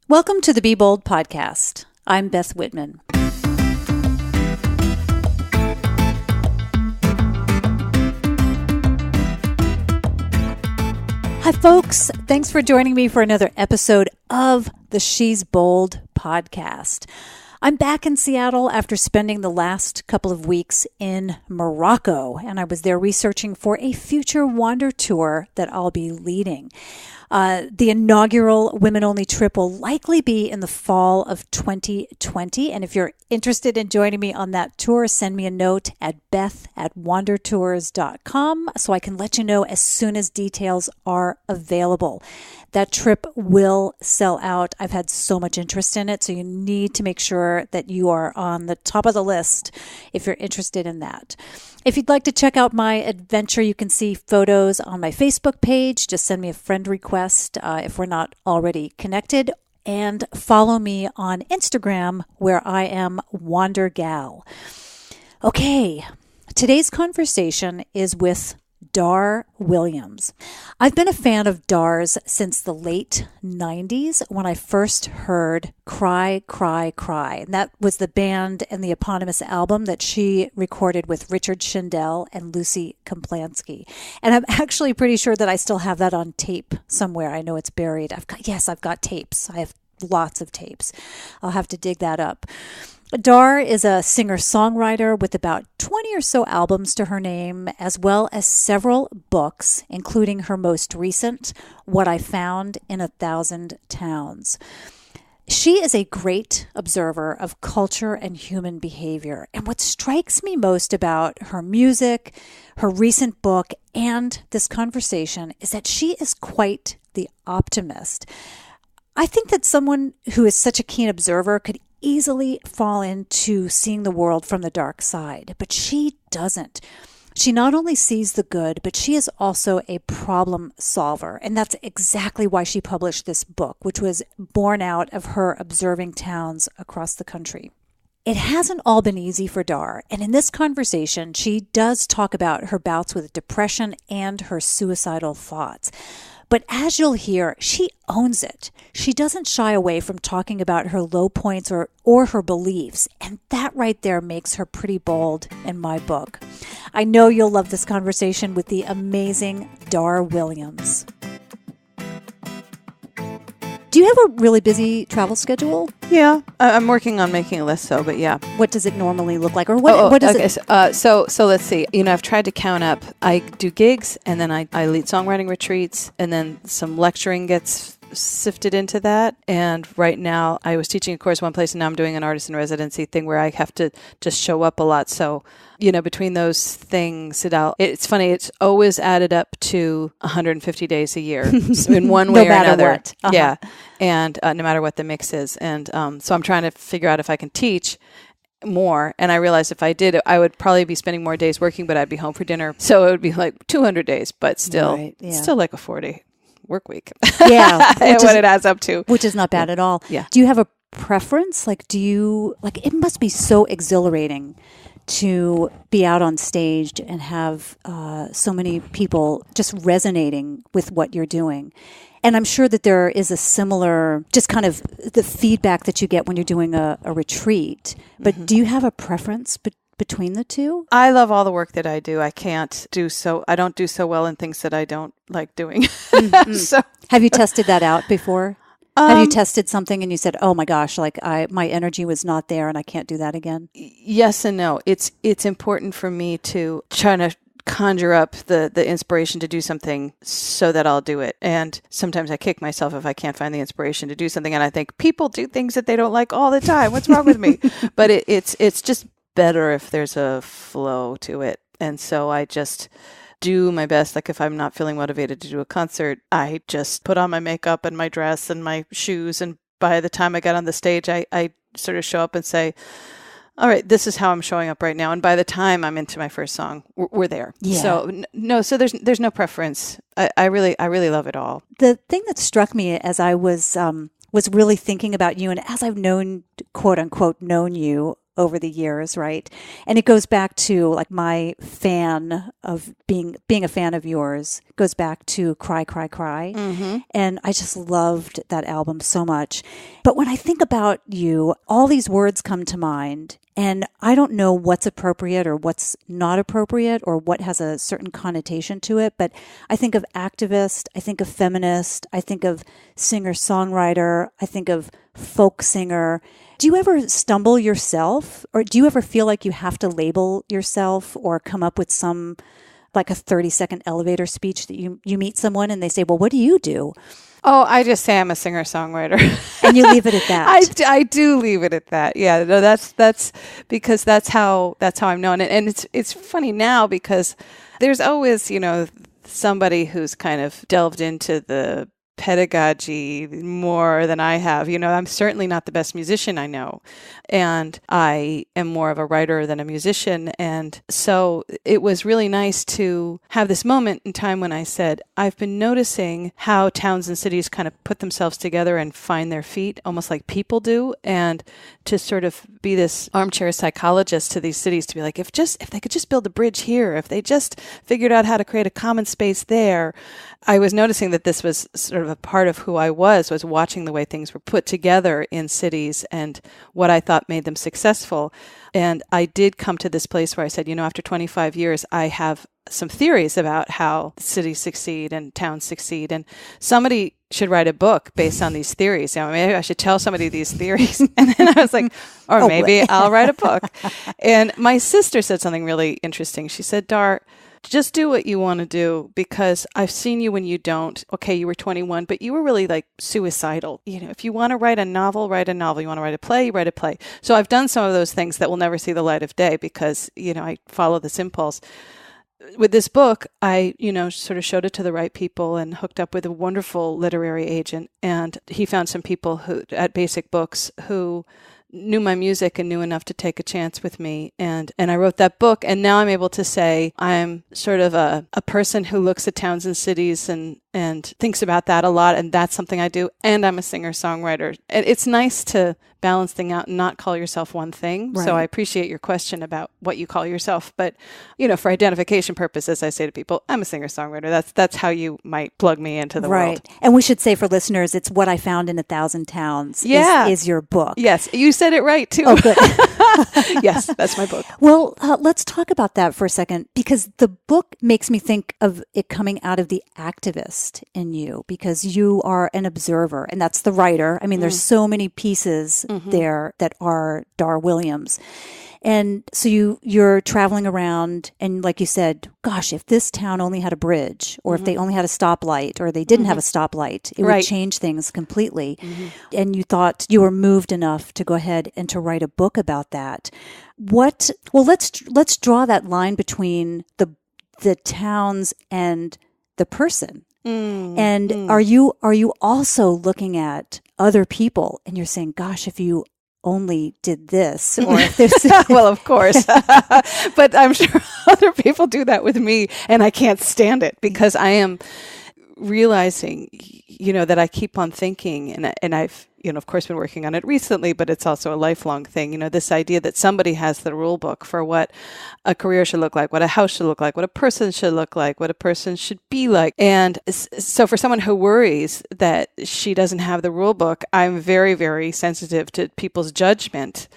Welcome to the Be Bold podcast. I'm Beth Whitman. Hi, folks. Thanks for joining me for another episode of the She's Bold podcast. I'm back in Seattle after spending the last couple of weeks in Morocco, and I was there researching for a future wander tour that I'll be leading. The inaugural women-only trip will likely be in the fall of 2020. And if you're interested in joining me on that tour, send me a note at beth@wandertours.com so I can let you know as soon as details are available. That trip will sell out. I've had so much interest in it, so you need to make sure that you are on the top of the list if you're interested in that. If you'd like to check out my adventure, you can see photos on my Facebook page. Just send me a friend request if we're not already connected. And follow me on Instagram, where I am WanderGal. Okay, today's conversation is with Dar Williams. I've been a fan of Dar's since the late 90s when I first heard Cry, Cry, Cry. And that was the band and the eponymous album that she recorded with Richard Schindell and Lucy Kaplansky. And I'm actually pretty sure that I still have that on tape somewhere. I know it's buried. I've got tapes. I have lots of tapes. I'll have to dig that up. Dar is a singer-songwriter with about 20 or so albums to her name, as well as several books, including her most recent, What I Found in 1,000 Towns. She is a great observer of culture and human behavior. And what strikes me most about her music, her recent book, and this conversation is that she is quite the optimist. I think that someone who is such a keen observer could easily fall into seeing the world from the dark side, but she doesn't. She not only sees the good, but she is also a problem solver. And that's exactly why she published this book, which was born out of her observing towns across the country. It hasn't all been easy for Dar, and in this conversation, she does talk about her bouts with depression and her suicidal thoughts. But as you'll hear, she owns it. She doesn't shy away from talking about her low points or her beliefs, and that right there makes her pretty bold in my book. I know you'll love this conversation with the amazing Dar Williams. Do you have a really busy travel schedule? Yeah, I'm working on making a list, but yeah. What does it normally look like? Or what does it... So let's see. I've tried to count up. I do gigs, and then I lead songwriting retreats, and then some lecturing gets sifted into that. And right now, I was teaching a course one place, and now I'm doing an artist in residency thing where I have to just show up a lot. So, between those things, it's funny. It's always added up to 150 days a year in one way or another. What. Uh-huh. Yeah. And no matter what the mix is. And so I'm trying to figure out if I can teach more. And I realized if I did, I would probably be spending more days working, but I'd be home for dinner. So it would be like 200 days, but still, still like a 4-day work week. Yeah. What it adds up to. Which is not bad at all. Yeah. Do you have a preference? It must be so exhilarating to be out on stage and have so many people just resonating with what you're doing. And I'm sure that there is a similar, just kind of the feedback that you get when you're doing a retreat. But do you have a preference between the two? I love all the work that I do. I don't do so well in things that I don't like doing. So, have you tested that out before? Have you tested something and you said, "Oh my gosh, my energy was not there, and I can't do that again"? Yes and no. It's important for me to try to conjure up the inspiration to do something so that I'll do it. And sometimes I kick myself if I can't find the inspiration to do something. And I think people do things that they don't like all the time. What's wrong with me? But it's just better if there's a flow to it. And so I just do my best. Like if I'm not feeling motivated to do a concert, I just put on my makeup and my dress and my shoes. And by the time I get on the stage, I sort of show up and say, all right, this is how I'm showing up right now. And by the time I'm into my first song, we're there. Yeah. So there's no preference. I really love it all. The thing that struck me as I was really thinking about you, and as I've known, quote unquote, known you over the years, right? And it goes back to like my fan of being a fan of yours goes back to Cry, Cry, Cry. Mm-hmm. And I just loved that album so much. But when I think about you, all these words come to mind. And I don't know what's appropriate or what's not appropriate or what has a certain connotation to it. But I think of activist, I think of feminist, I think of singer-songwriter, I think of folk singer. Do you ever stumble yourself, or do you ever feel like you have to label yourself or come up with some, like a 30-second elevator speech that you meet someone and they say, well, what do you do? Oh, I just say I'm a singer-songwriter. And you leave it at that. I do leave it at that. Yeah, no, that's because that's how I'm known. And it's funny now because there's always, somebody who's kind of delved into the pedagogy more than I have. I'm certainly not the best musician I know. And I am more of a writer than a musician. And so it was really nice to have this moment in time when I said, I've been noticing how towns and cities kind of put themselves together and find their feet, almost like people do. And to sort of be this armchair psychologist to these cities, to be like, if they could just build a bridge here, if they just figured out how to create a common space there. I was noticing that this was sort of a part of who I was watching the way things were put together in cities and what I thought made them successful. And I did come to this place where I said, after 25 years, I have some theories about how cities succeed and towns succeed. And somebody should write a book based on these theories. Maybe I should tell somebody these theories. And then I was like, or maybe I'll write a book. And my sister said something really interesting. She said, Dar, just do what you want to do, because I've seen you when you don't. Okay, you were 21, but you were really like suicidal. If you want to write a novel, write a novel. You want to write a play, write a play. So I've done some of those things that will never see the light of day because, I follow this impulse. With this book, I, sort of showed it to the right people and hooked up with a wonderful literary agent. And he found some people at Basic Books who knew my music and knew enough to take a chance with me. And I wrote that book. And now I'm able to say I'm sort of a person who looks at towns and cities and thinks about that a lot. And that's something I do. And I'm a singer-songwriter. And it's nice to balance things out and not call yourself one thing. Right. So I appreciate your question about what you call yourself. But, for identification purposes, I say to people, I'm a singer-songwriter. That's how you might plug me into the world. And we should say for listeners, it's What I Found in 1,000 Towns is your book. Yes. You said it right, too. Oh, good. Yes, that's my book. Well, let's talk about that for a second, because the book makes me think of it coming out of the activist in you, because you are an observer, and that's the writer. I mean, there's so many pieces there that are Dar Williams. And so you're traveling around and, like you said, gosh, if this town only had a bridge, or if they only had a stoplight, or they didn't have a stoplight, it would change things completely. And you thought you were moved enough to go ahead and to write a book about that. Let's draw that line between the towns and the person. Are you also looking at other people and you're saying, gosh, if you only did this, or if there's well, of course, but I'm sure other people do that with me, and I can't stand it because I am realizing, that I keep on thinking, and I've, of course, been working on it recently, but it's also a lifelong thing. This idea that somebody has the rule book for what a career should look like, what a house should look like, what a person should look like, what a person should be like. And so for someone who worries that she doesn't have the rule book, I'm very, very sensitive to people's judgment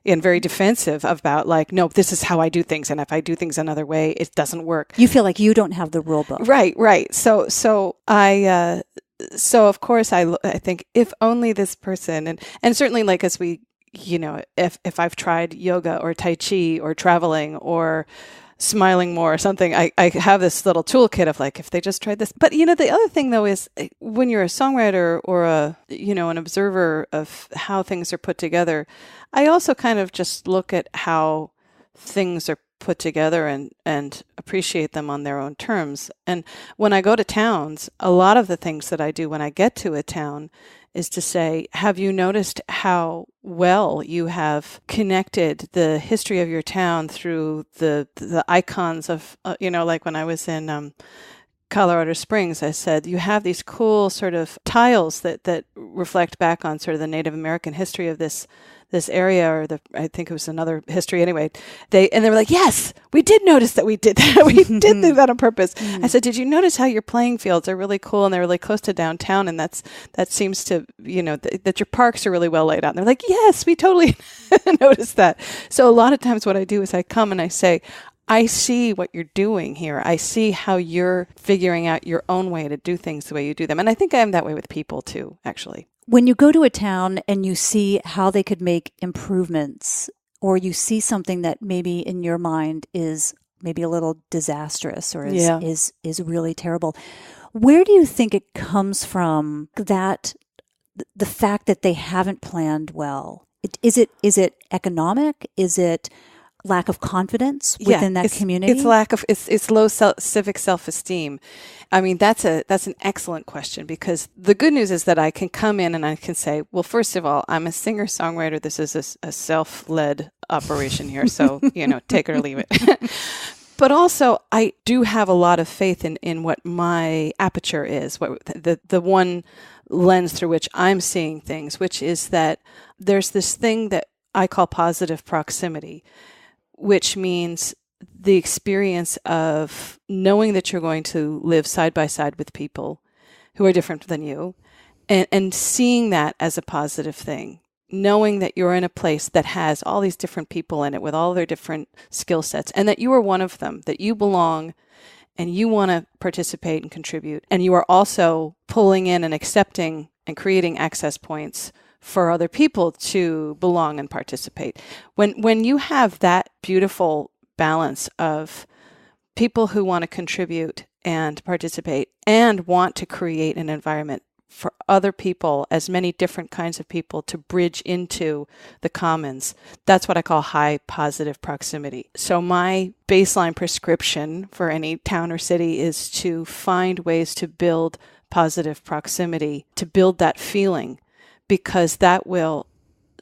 and very defensive about no, this is how I do things. And if I do things another way, it doesn't work. You feel like you don't have the rule book. Right. So of course I think if only this person, and certainly as we, if I've tried yoga or Tai Chi or traveling or smiling more or something, I have this little toolkit of if they just tried this. But, the other thing though is when you're a songwriter or an observer of how things are put together, I also kind of just look at how things are put together and appreciate them on their own terms. And when I go to towns, a lot of the things that I do when I get to a town is to say, have you noticed how well you have connected the history of your town through the icons of, like when I was in Colorado Springs, I said, you have these cool sort of tiles that reflect back on sort of the Native American history of this area, or I think it was another history anyway. They were like, yes, we did notice that we did that. We did do that on purpose. I said, did you notice how your playing fields are really cool and they're really close to downtown, and that seems to, that your parks are really well laid out. And they're like, yes, we totally noticed that. So a lot of times what I do is I come and I say, I see what you're doing here. I see how you're figuring out your own way to do things the way you do them. And I think I am that way with people too, actually. When you go to a town and you see how they could make improvements, or you see something that maybe in your mind is maybe a little disastrous or is really terrible, where do you think it comes from, that the fact that they haven't planned well? Is it economic? Is it lack of confidence within that community? It's low civic self-esteem. I mean, that's an excellent question, because the good news is that I can come in and I can say, well, first of all, I'm a singer-songwriter. This is a self-led operation here. So, take it or leave it. But also, I do have a lot of faith in what my aperture is, what the one lens through which I'm seeing things, which is that there's this thing that I call positive proximity, which means the experience of knowing that you're going to live side by side with people who are different than you, and seeing that as a positive thing, knowing that you're in a place that has all these different people in it with all their different skill sets, and that you are one of them, that you belong and you want to participate and contribute. And you are also pulling in and accepting and creating access points for other people to belong and participate. When you have that beautiful balance of people who want to contribute and participate and want to create an environment for other people, as many different kinds of people, to bridge into the commons, that's what I call high positive proximity. So my baseline prescription for any town or city is to find ways to build positive proximity, to build that feeling, because that will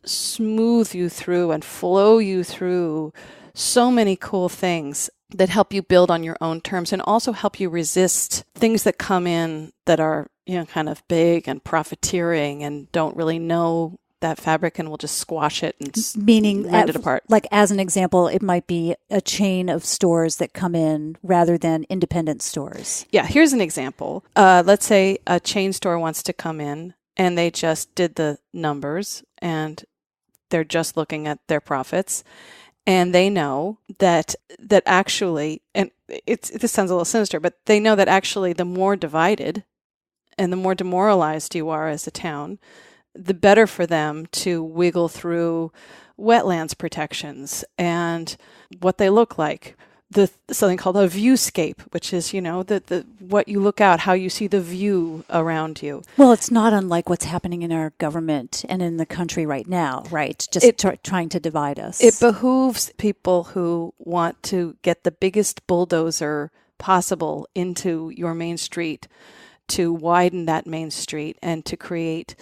smooth you through and flow you through so many cool things that help you build on your own terms, and also help you resist things that come in that are, kind of big and profiteering and don't really know that fabric and will just squash it and rend it apart. Like, as an example, it might be a chain of stores that come in rather than independent stores. Yeah, here's an example. Let's say a chain store wants to come in and they just did the numbers and they're just looking at their profits. And they know that actually, and this sounds a little sinister, but they know that actually the more divided and the more demoralized you are as a town, the better for them to wiggle through wetlands protections and what they look like. Something called a viewscape, which is, the what you look out, how you see the view around you. Well, it's not unlike what's happening in our government and in the country right now, right? Just trying to divide us. It behooves people who want to get the biggest bulldozer possible into your main street to widen that main street and to create,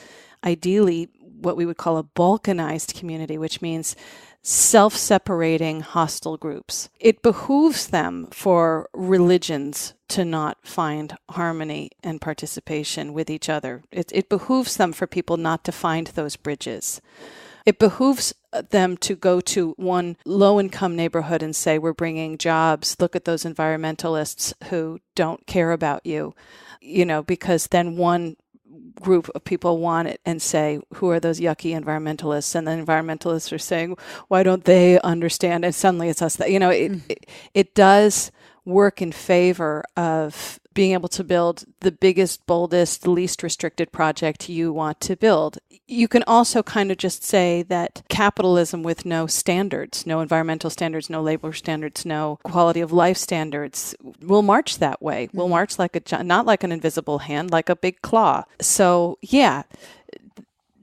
ideally, what we would call a balkanized community, which means self-separating hostile groups. It behooves them for religions to not find harmony and participation with each other. It behooves them for people not to find those bridges. It behooves them to go to one low-income neighborhood and say, we're bringing jobs. Look at those environmentalists who don't care about you, because then one group of people want it and say, who are those yucky environmentalists? And the environmentalists are saying, why don't they understand? And suddenly it's us that, it does work in favor of being able to build the biggest, boldest, least restricted project you want to build. You can also kind of just say that capitalism with no standards, no environmental standards, no labor standards, no quality of life standards, will march that way. Will march not like an invisible hand, like a big claw. So, yeah,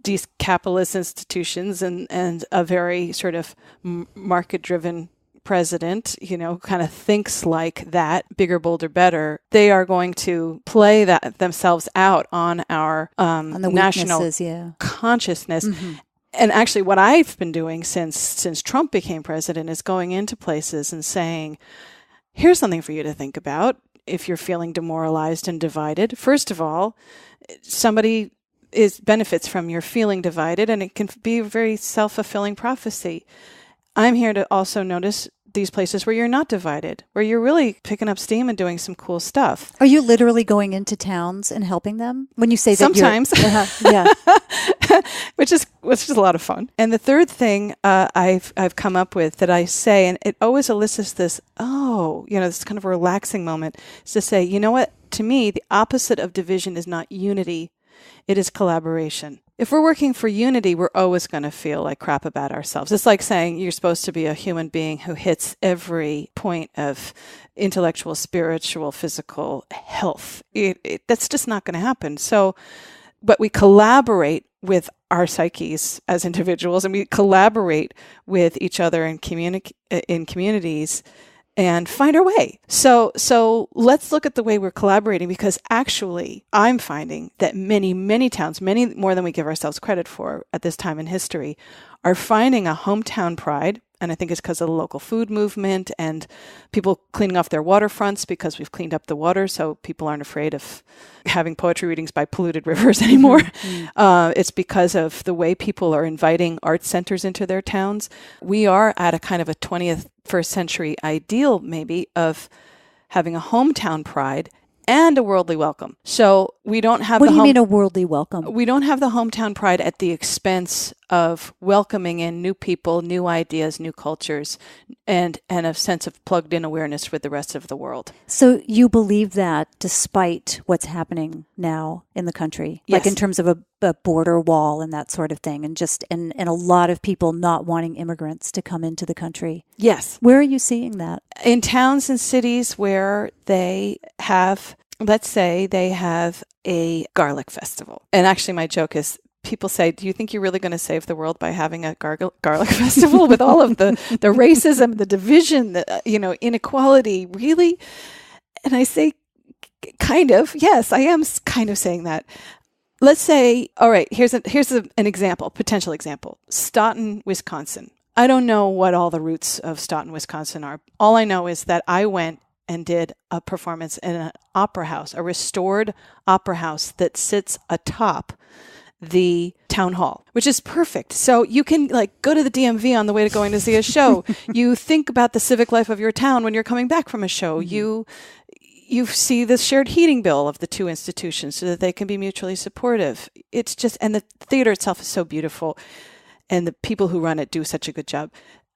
these capitalist institutions and a very sort of market-driven president, kind of thinks like that, bigger, bolder, better, they are going to play that themselves out on our on the national consciousness. Mm-hmm. And actually what I've been doing since Trump became president is going into places and saying, here's something for you to think about. if you're feeling demoralized and divided. First of all, somebody benefits from your feeling divided, and it can be a very self-fulfilling prophecy. I'm here to also notice these places where you're not divided, where you're really picking up steam and doing some cool stuff. Are you literally going into towns and helping them when you say that? Sometimes, yeah, which is a lot of fun. And the third thing I've come up with that I say, and it always elicits this, this kind of relaxing moment, is to say, you know what? To me, the opposite of division is not unity; it is collaboration. If we're working for unity, we're always going to feel like crap about ourselves. It's like saying you're supposed to be a human being who hits every point of intellectual, spiritual, physical health. That's just not going to happen. So, but we collaborate with our psyches as individuals, and we collaborate with each other in communities and find our way. So let's look at the way we're collaborating, because actually I'm finding that many, many towns, many more than we give ourselves credit for at this time in history, are finding a hometown pride. And I think it's because of the local food movement and people cleaning off their waterfronts, because we've cleaned up the water, so people aren't afraid of having poetry readings by polluted rivers anymore. It's because of the way people are inviting art centers into their towns. We are at a kind of a 21st century ideal, maybe, of having a hometown pride and a worldly welcome. So we don't have What do you mean a worldly welcome? We don't have the hometown pride at the expense of welcoming in new people, new ideas, new cultures, and a sense of plugged in awareness with the rest of the world. So you believe that despite what's happening now in the country, Yes. like in terms of a border wall and that sort of thing, and and a lot of people not wanting immigrants to come into the country. Yes. Where are you seeing that? In towns and cities where they have, let's say they have a garlic festival. And actually my joke is, people say, do you think you're really going to save the world by having a garlic festival with all of the racism, the division, the inequality, really? And I say, kind of, yes, I am kind of saying that. Let's say, all right, here's an example, potential example. Stoughton, Wisconsin. I don't know what all the roots of Stoughton, Wisconsin are. All I know is that I went and did a performance in an opera house, a restored opera house that sits atop the town hall, which is perfect. So you can go to the DMV on the way to going to see a show. You think about the civic life of your town when you're coming back from a show. You see the shared heating bill of the two institutions so that they can be mutually supportive. It's just, and the theater itself is so beautiful, and the people who run it do such a good job.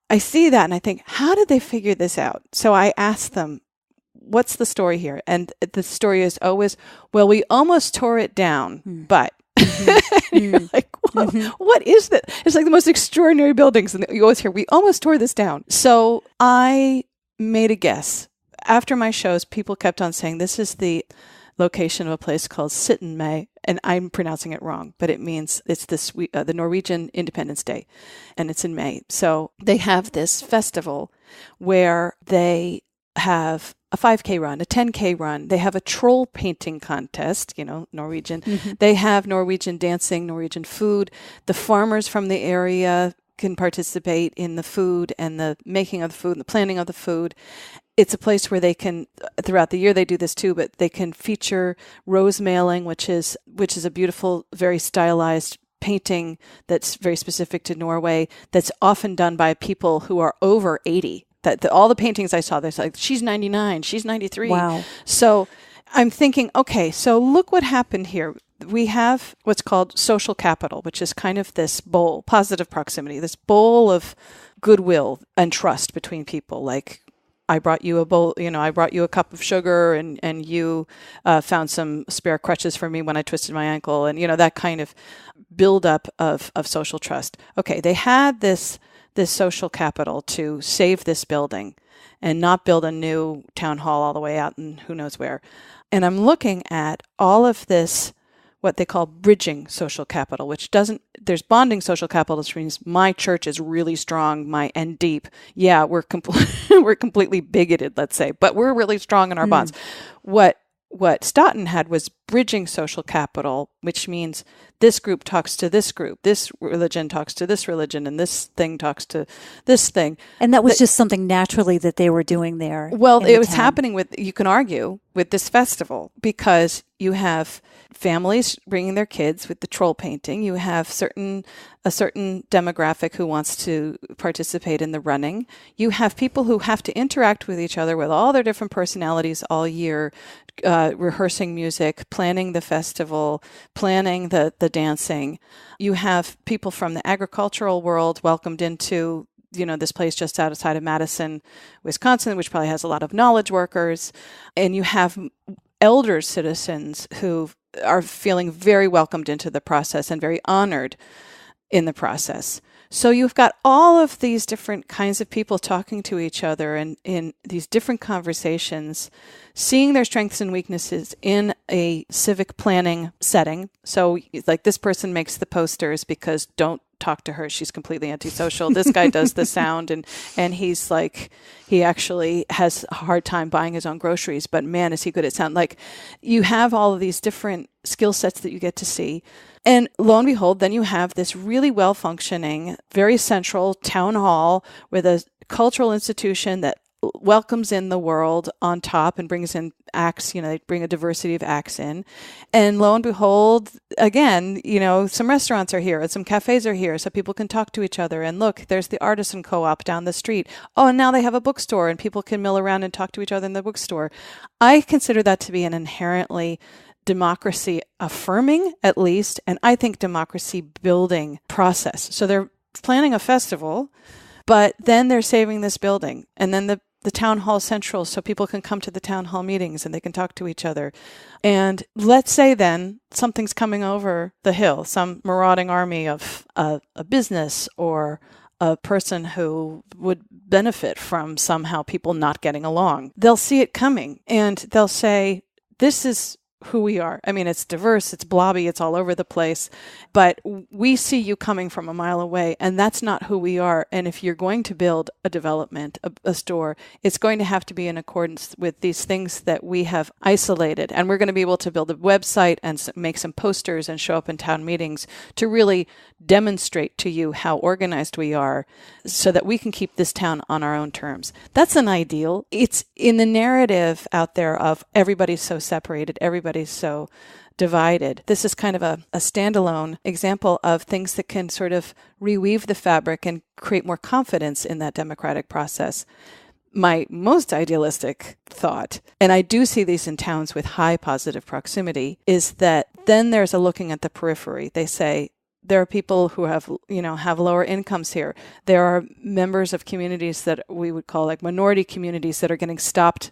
I see that and I think, how did they figure this out? So I asked them, what's the story here? And the story is always, well, we almost tore it down, but you're like, whoa, what is that? It's like the most extraordinary buildings. And you always hear, we almost tore this down. So I made a guess. After my shows, people kept on saying, this is the location of a place called Sitten May. And I'm pronouncing it wrong, but it means it's the Norwegian Independence Day, and it's in May. So they have this festival where they have a 5K run, a 10K run. They have a troll painting contest, Norwegian. They have Norwegian dancing, Norwegian food. The farmers from the area can participate in the food and the making of the food and the planning of the food. It's a place where they can, throughout the year they do this too, but they can feature rose mailing, which is a beautiful, very stylized painting that's very specific to Norway, that's often done by people who are over 80. All the paintings I saw, they're like, she's 99, she's 93. Wow. So I'm thinking, okay, so look what happened here. We have what's called social capital, which is kind of this bowl, positive proximity, this bowl of goodwill and trust between people. Like, I brought you a bowl, I brought you a cup of sugar, and you found some spare crutches for me when I twisted my ankle, and that kind of buildup of social trust. Okay, they had this social capital to save this building and not build a new town hall all the way out and who knows where. And I'm looking at all of this, what they call bridging social capital, which there's bonding social capital, which means my church is really strong, and deep. Yeah, we're completely bigoted, let's say, but we're really strong in our bonds. What Stoughton had was bridging social capital, which means this group talks to this group, this religion talks to this religion, and this thing talks to this thing. And that was just something naturally that they were doing there. Well, it was happening with, you can argue, with this festival, because you have families bringing their kids with the troll painting. You have a certain demographic who wants to participate in the running. You have people who have to interact with each other with all their different personalities all year, rehearsing music, planning the festival, planning the dancing. You have people from the agricultural world welcomed into this place just outside of Madison, Wisconsin, which probably has a lot of knowledge workers. And you have elder citizens who are feeling very welcomed into the process and very honored in the process. So you've got all of these different kinds of people talking to each other and in these different conversations, seeing their strengths and weaknesses in a civic planning setting. So like this person makes the posters because don't talk to her. She's completely antisocial. This guy does the sound and he's like, he actually has a hard time buying his own groceries, but man, is he good at sound. Like you have all of these different skill sets that you get to see. And lo and behold, then you have this really well-functioning, very central town hall with a cultural institution that welcomes in the world on top and brings in acts, they bring a diversity of acts in. And lo and behold, again, some restaurants are here and some cafes are here so people can talk to each other. And look, there's the artisan co-op down the street. Oh, and now they have a bookstore and people can mill around and talk to each other in the bookstore. I consider that to be an inherently democracy affirming, at least, and I think democracy building process. So they're planning a festival, but then they're saving this building. And then the town hall central so people can come to the town hall meetings and they can talk to each other. And let's say then something's coming over the hill, some marauding army of a business or a person who would benefit from somehow people not getting along. They'll see it coming and they'll say, this is who we are. I mean, it's diverse, it's blobby, it's all over the place, but we see you coming from a mile away, and that's not who we are. And if you're going to build a development, a store, it's going to have to be in accordance with these things that we have isolated. And we're going to be able to build a website and make some posters and show up in town meetings to really demonstrate to you how organized we are so that we can keep this town on our own terms. That's an ideal. It's in the narrative out there of everybody's so separated, everybody's so divided. This is kind of a standalone example of things that can sort of reweave the fabric and create more confidence in that democratic process. My most idealistic thought, and I do see these in towns with high positive proximity, is that then there's a looking at the periphery. They say, there are people who have lower incomes here. There are members of communities that we would call like minority communities that are getting stopped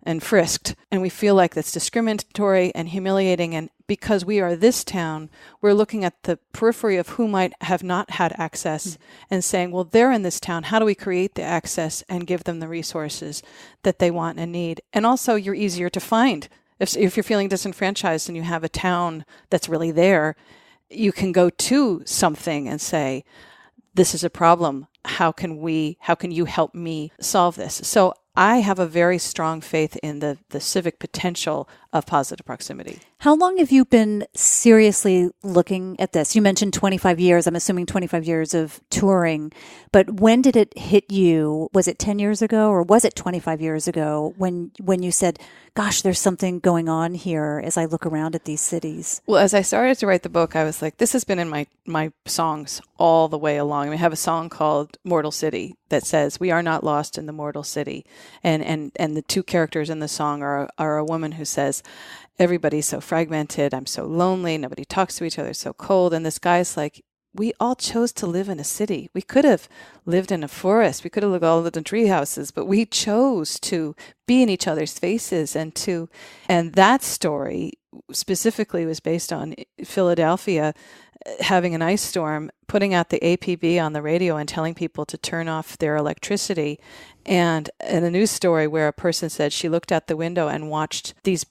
and frisked. And we feel like that's discriminatory and humiliating. And because we are this town, we're looking at the periphery of who might have not had access and saying, well, they're in this town. How do we create the access and give them the resources that they want and need? And also, you're easier to find. If you're feeling disenfranchised and you have a town that's really there, you can go to something and say, this is a problem. How can you help me solve this? So I have a very strong faith in the civic potential of positive proximity. How long have you been seriously looking at this? You mentioned 25 years. I'm assuming 25 years of touring. But when did it hit you? Was it 10 years ago or was it 25 years ago when you said, gosh, there's something going on here as I look around at these cities? Well, as I started to write the book, I was like, this has been in my songs all the way along. I mean, I have a song called Mortal City that says, we are not lost in the mortal city. And the two characters in the song are a woman who says, everybody's so fragmented, I'm so lonely, nobody talks to each other, so cold. And this guy's like, we all chose to live in a city. We could have lived in a forest. We could have all lived in tree houses, but we chose to be in each other's faces and that story specifically was based on Philadelphia having an ice storm, putting out the APB on the radio and telling people to turn off their electricity. And in a news story where a person said she looked out the window and watched these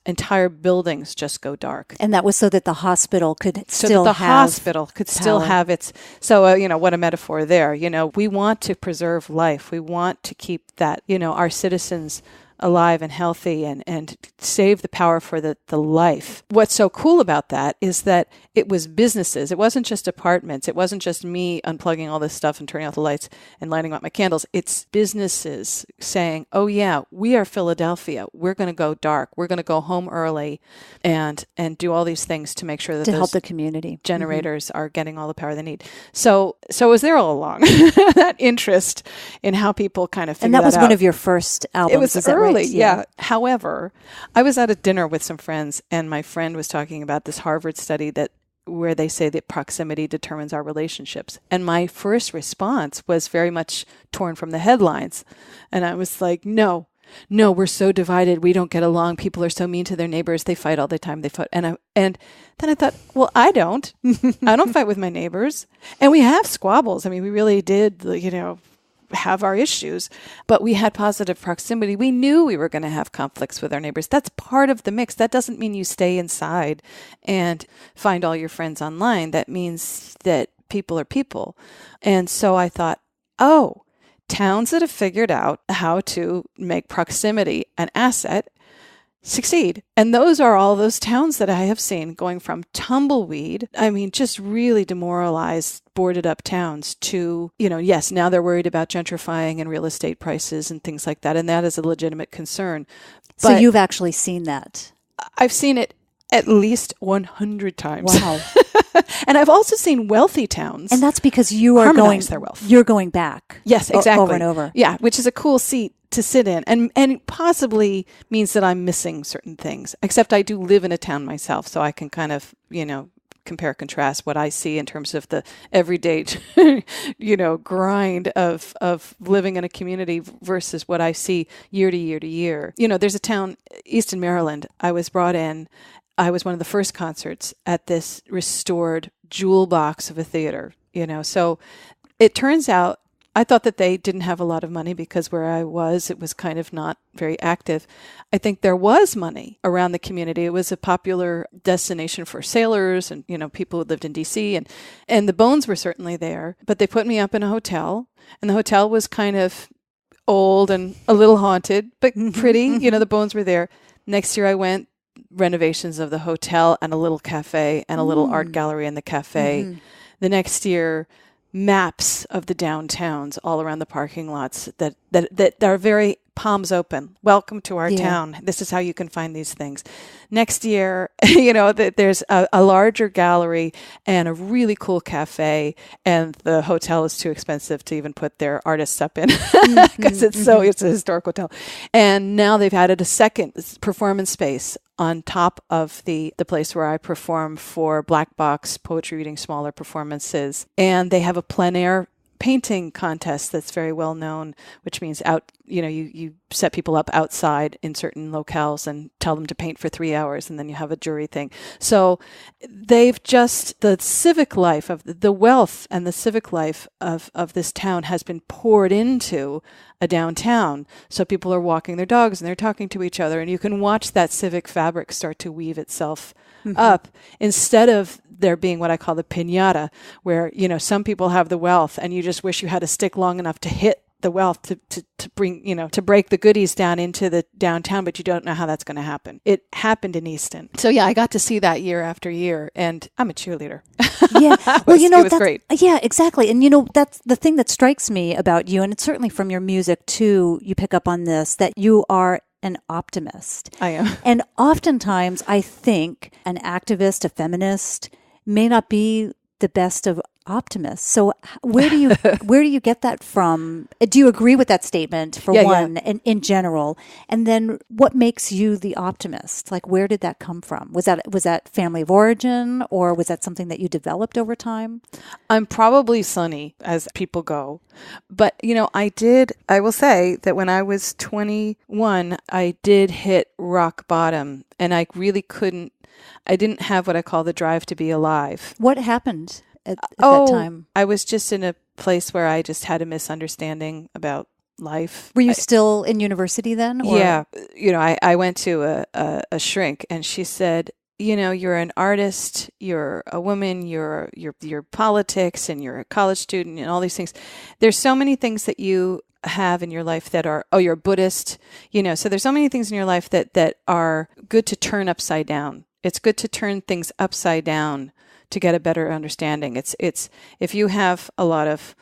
entire buildings just go dark. And that was so that the hospital could still have its, so, what a metaphor there. We want to preserve life. We want to keep that, our citizens alive and healthy and save the power for the life. What's so cool about that is that it was businesses. It wasn't just apartments. It wasn't just me unplugging all this stuff and turning out the lights and lighting up my candles. It's businesses saying, oh yeah, we are Philadelphia. We're going to go dark. We're going to go home early and do all these things to make sure that to help the community generators are getting all the power they need. So it was there all along, that interest in how people kind of figure that out. And that was one of your first albums. It was early, right? yeah. However, I was at a dinner with some friends, and my friend was talking about this Harvard study where they say that proximity determines our relationships. And my first response was very much torn from the headlines. And I was like, no, we're so divided. We don't get along. People are so mean to their neighbors. They fight all the time. They fight. And then I thought, well, I don't. I don't fight with my neighbors. And we have squabbles. I mean, we really did, have our issues, but we had positive proximity. We knew we were going to have conflicts with our neighbors. That's part of the mix. That doesn't mean you stay inside and find all your friends online. That means that people are people. And so I thought, oh, towns that have figured out how to make proximity an asset succeed. And those are all those towns that I have seen going from tumbleweed, I mean, just really demoralized, boarded up towns to, yes, now they're worried about gentrifying and real estate prices and things like that. And that is a legitimate concern. So you've actually seen that? I've seen it at least 100 times. Wow. And I've also seen wealthy towns. And that's because you are their wealth. You're going back. Yes, exactly. Over and over. Yeah, which is a cool seat to sit in, and possibly means that I'm missing certain things, except I do live in a town myself, so I can kind of, compare, contrast what I see in terms of the everyday, grind of living in a community versus what I see year to year to year. There's a town, Easton, Maryland. I was brought in. I was one of the first concerts at this restored jewel box of a theater, So it turns out I thought that they didn't have a lot of money because where I was, it was kind of not very active. I think there was money around the community. It was a popular destination for sailors and, people who lived in D.C. and the bones were certainly there. But they put me up in a hotel, and the hotel was kind of old and a little haunted, but pretty. The bones were there. Next year I went, renovations of the hotel and a little cafe and a little art gallery in the cafe. The next year, maps of the downtowns all around the parking lots that are very palms open. Welcome to our town. This is how you can find these things. Next year, there's a larger gallery and a really cool cafe, and the hotel is too expensive to even put their artists up in because it's a historic hotel. And now they've added a second performance space on top of the place where I perform for Black Box poetry reading, smaller performances. And they have a plein air painting contest that's very well known, which means you set people up outside in certain locales and tell them to paint for 3 hours, and then you have a jury thing. So they've the civic life of the wealth and the civic life of this town has been poured into a downtown. So people are walking their dogs and they're talking to each other, and you can watch that civic fabric start to weave itself up, instead of there being what I call the piñata, where, some people have the wealth and you just wish you had a stick long enough to hit the wealth to bring, to break the goodies down into the downtown, but you don't know how that's going to happen. It happened in Easton. So yeah, I got to see that year after year, and I'm a cheerleader. Yeah. Well, it was great. Yeah, exactly. And that's the thing that strikes me about you, and it's certainly from your music too, you pick up on this, that you are an optimist. I am. And oftentimes I think an activist, a feminist, may not be the best of optimists. So where do you get that from? Do you agree with that statement for one, and in general? And then what makes you the optimist? Like, where did that come from? Was that family of origin, or was that something that you developed over time? I'm probably sunny as people go. But, I will say that when I was 21, I did hit rock bottom, and I really I didn't have what I call the drive to be alive. What happened at that time? I was just in a place where I just had a misunderstanding about life. Were you still in university then? Or? Yeah. I went to a shrink, and she said, you're an artist, you're a woman, you're politics, and you're a college student, and all these things. There's so many things that you have in your life that are, oh, you're a Buddhist, so there's so many things in your life that are good to turn upside down. It's good to turn things upside down to get a better understanding. It's if you have a lot of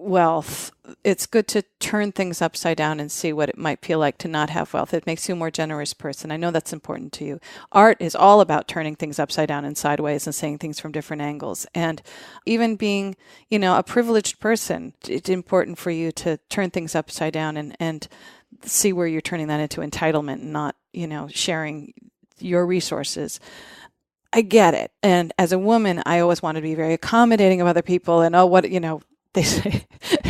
wealth, it's good to turn things upside down and see what it might feel like to not have wealth. It makes you a more generous person. I know that's important to you. Art is all about turning things upside down and sideways and seeing things from different angles. And even being, a privileged person, it's important for you to turn things upside down and see where you're turning that into entitlement and not, sharing your resources. I get it. And as a woman, I always want to be very accommodating of other people and, they say,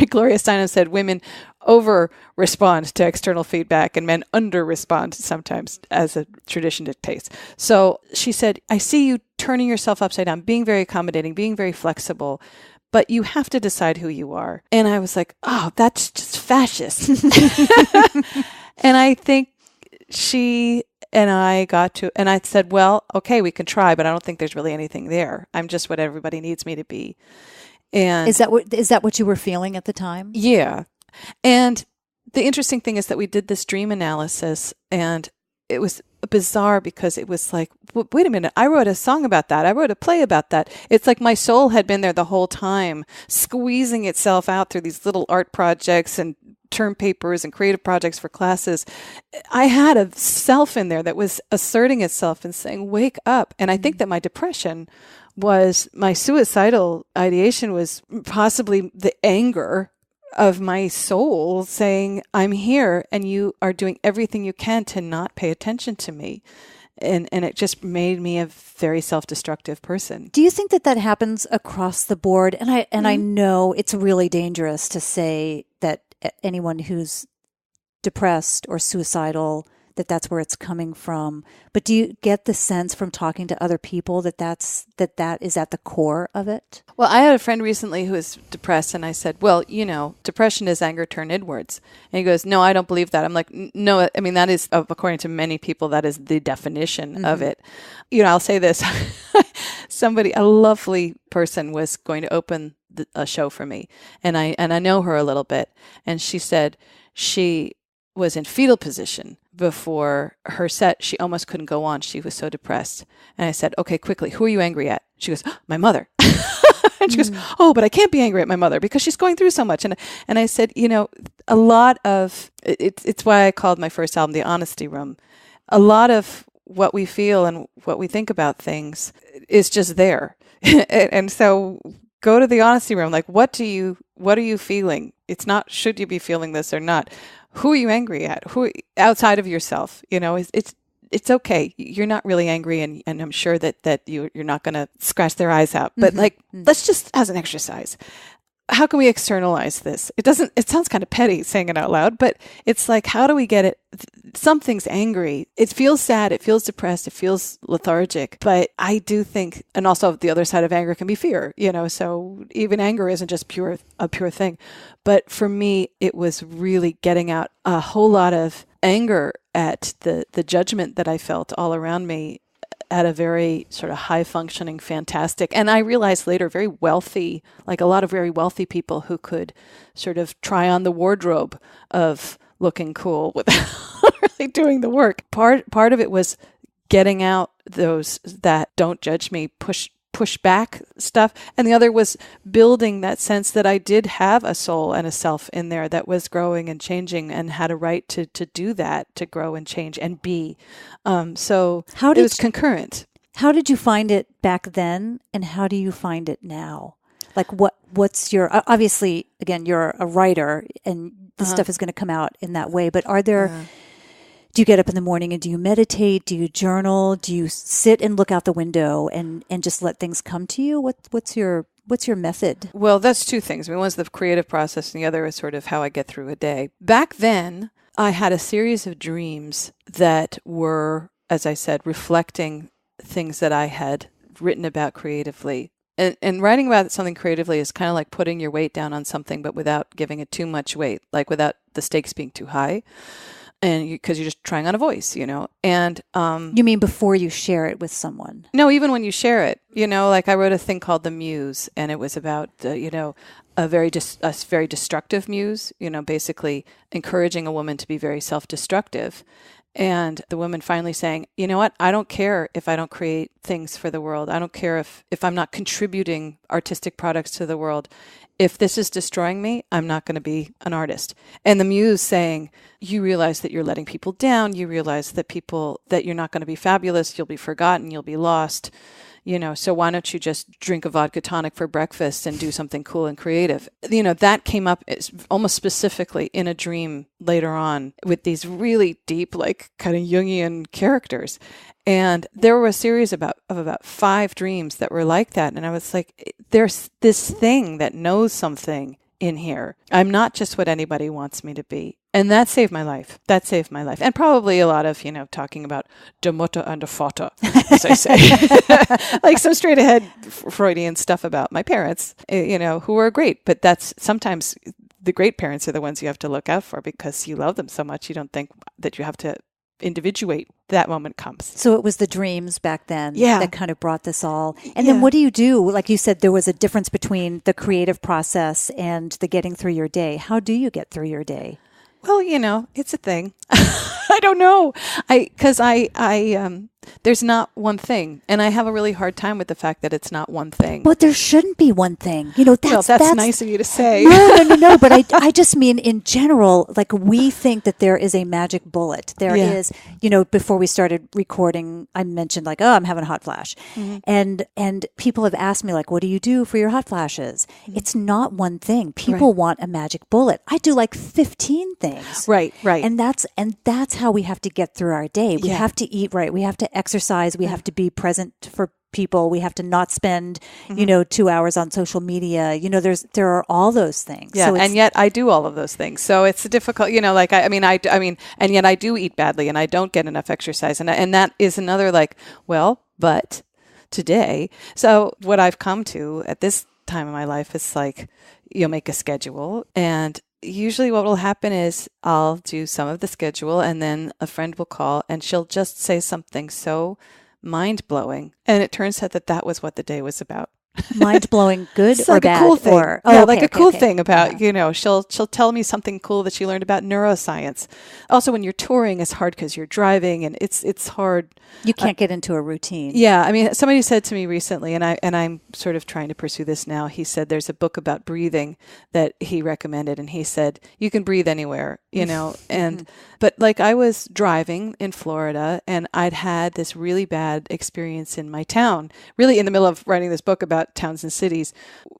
Gloria Steinem said, women over-respond to external feedback and men under-respond sometimes, as a tradition dictates. So she said, I see you turning yourself upside down, being very accommodating, being very flexible, but you have to decide who you are. And I was like, oh, that's just fascist. And I think she and I and I said, well, okay, we can try, but I don't think there's really anything there. I'm just what everybody needs me to be. And is that what you were feeling at the time? Yeah. And the interesting thing is that we did this dream analysis, and it was bizarre because it was like, wait a minute, I wrote a song about that. I wrote a play about that. It's like my soul had been there the whole time, squeezing itself out through these little art projects and term papers and creative projects for classes. I had a self in there that was asserting itself and saying, wake up. And I think that my depression was, my suicidal ideation was possibly the anger of my soul saying, I'm here and you are doing everything you can to not pay attention to me. And it just made me a very self-destructive person. Do you think that happens across the board? And I know it's really dangerous to say that anyone who's depressed or suicidal, that's where it's coming from. But do you get the sense from talking to other people that is at the core of it? Well, I had a friend recently who was depressed, and I said, well, depression is anger turned inwards. And he goes, no, I don't believe that. I'm like, no, I mean, that is, according to many people, that is the definition of it. I'll say this. A lovely person was going to open a show for me, and I know her a little bit. And she said she was in fetal position before her set. She almost couldn't go on. She was so depressed. And I said, okay, quickly, who are you angry at? She goes, my mother. And she goes, oh, but I can't be angry at my mother because she's going through so much. And I said, a lot of, it's why I called my first album The Honesty Room. A lot of what we feel and what we think about things is just there. And so go to the honesty room. Like, what are you feeling? It's not, should you be feeling this or not? Who are you angry at? Who outside of yourself? It's okay. You're not really angry, and I'm sure that you're not going to scratch their eyes out. But let's just, as an exercise, how can we externalize this? It sounds kind of petty saying it out loud, but it's like, how do we get it? Something's angry. It feels sad. It feels depressed. It feels lethargic. But I do think, and also the other side of anger can be fear, so even anger isn't just a pure thing. But for me, it was really getting out a whole lot of anger at the judgment that I felt all around me at a very sort of high-functioning, fantastic, and I realized later, very wealthy, like a lot of very wealthy people who could sort of try on the wardrobe of looking cool without really doing the work. Part of it was getting out those that don't judge me, push back stuff. And the other was building that sense that I did have a soul and a self in there that was growing and changing and had a right to do that, to grow and change and be. So it was concurrent. How did you find it back then, and how do you find it now? Like what's your, obviously, again, you're a writer and this stuff is going to come out in that way, but are there, do you get up in the morning and do you meditate? Do you journal? Do you sit and look out the window and just let things come to you? What's your method? Well, that's two things. I mean, one's the creative process and the other is sort of how I get through a day. Back then, I had a series of dreams that were, as I said, reflecting things that I had written about creatively. And writing about something creatively is kind of like putting your weight down on something, but without giving it too much weight, like without the stakes being too high. and because you're just trying on a voice, and You mean before you share it with someone? no, even when you share it, like I wrote a thing called The Muse, and it was about a very destructive muse, basically encouraging a woman to be very self-destructive. And the woman finally saying, you know what, I don't care if I don't create things for the world. I don't care if I'm not contributing artistic products to the world. If this is destroying me, I'm not going to be an artist. And the muse saying, you realize that you're letting people down. You realize that you're not going to be fabulous. You'll be forgotten. You'll be lost. So why don't you just drink a vodka tonic for breakfast and do something cool and creative? That came up almost specifically in a dream later on with these really deep, like kind of Jungian characters. And there were a series of about 5 dreams that were like that. And I was like, there's this thing that knows something in here. I'm not just what anybody wants me to be. And that saved my life. And probably a lot of, talking about de Mutter and de Vater, as I say. Like some straight ahead Freudian stuff about my parents, who were great. But that's sometimes the great parents are the ones you have to look out for because you love them so much. You don't think that you have to individuate. That moment comes. So it was the dreams back then that kind of brought this all. And Yeah. then what do you do? Like you said, there was a difference between the creative process and the getting through your day. How do you get through your day? Well, it's a thing. I don't know. Because there's not one thing. And I have a really hard time with the fact that it's not one thing. But there shouldn't be one thing. That's nice of you to say. No. But I just mean in general, like we think that there is a magic bullet. There is, before we started recording, I mentioned like, oh, I'm having a hot flash. Mm-hmm. And people have asked me like, what do you do for your hot flashes? Mm-hmm. It's not one thing. People want a magic bullet. I do like 15 things. Right. And that's how we have to get through our day. We have to eat right. We have to exercise. We have to be present for people. We have to not spend, 2 hours on social media. There are all those things. Yeah. So and yet I do all of those things. So it's difficult, and yet I do eat badly and I don't get enough exercise. And that is another but today. So what I've come to at this time in my life is like, you'll make a schedule, and usually what will happen is I'll do some of the schedule and then a friend will call and she'll just say something so mind-blowing. And it turns out that was what the day was about. Mind-blowing, good it's or like bad? A cool thing. Or, a cool thing about, she'll tell me something cool that she learned about neuroscience. Also, when you're touring, it's hard because you're driving and it's hard. You can't get into a routine. Yeah. I mean, somebody said to me recently, and I'm sort of trying to pursue this now. He said there's a book about breathing that he recommended. And he said, you can breathe anywhere, but like I was driving in Florida and I'd had this really bad experience in my town, really in the middle of writing this book about towns and cities.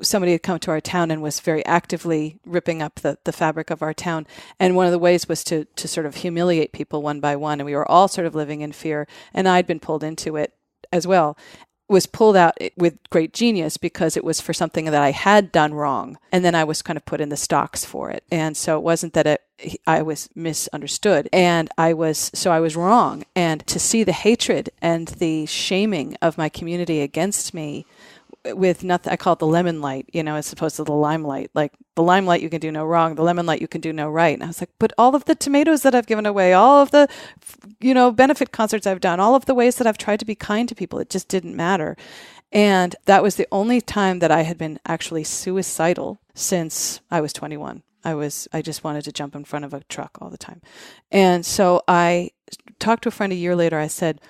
Somebody had come to our town and was very actively ripping up the fabric of our town. And one of the ways was to sort of humiliate people one by one. And we were all sort of living in fear. And I'd been pulled into it as well. Was pulled out with great genius because it was for something that I had done wrong. And then I was kind of put in the stocks for it. And so it wasn't that I was misunderstood and I was wrong. And to see the hatred and the shaming of my community against me with nothing, I call it the lemon light, as opposed to the limelight. Like the limelight, you can do no wrong. The lemon light, you can do no right. And I was like, but all of the tomatoes that I've given away, all of the, benefit concerts I've done, all of the ways that I've tried to be kind to people, it just didn't matter. And that was the only time that I had been actually suicidal since I was 21. I just wanted to jump in front of a truck all the time. And so I talked to a friend a year later. I said,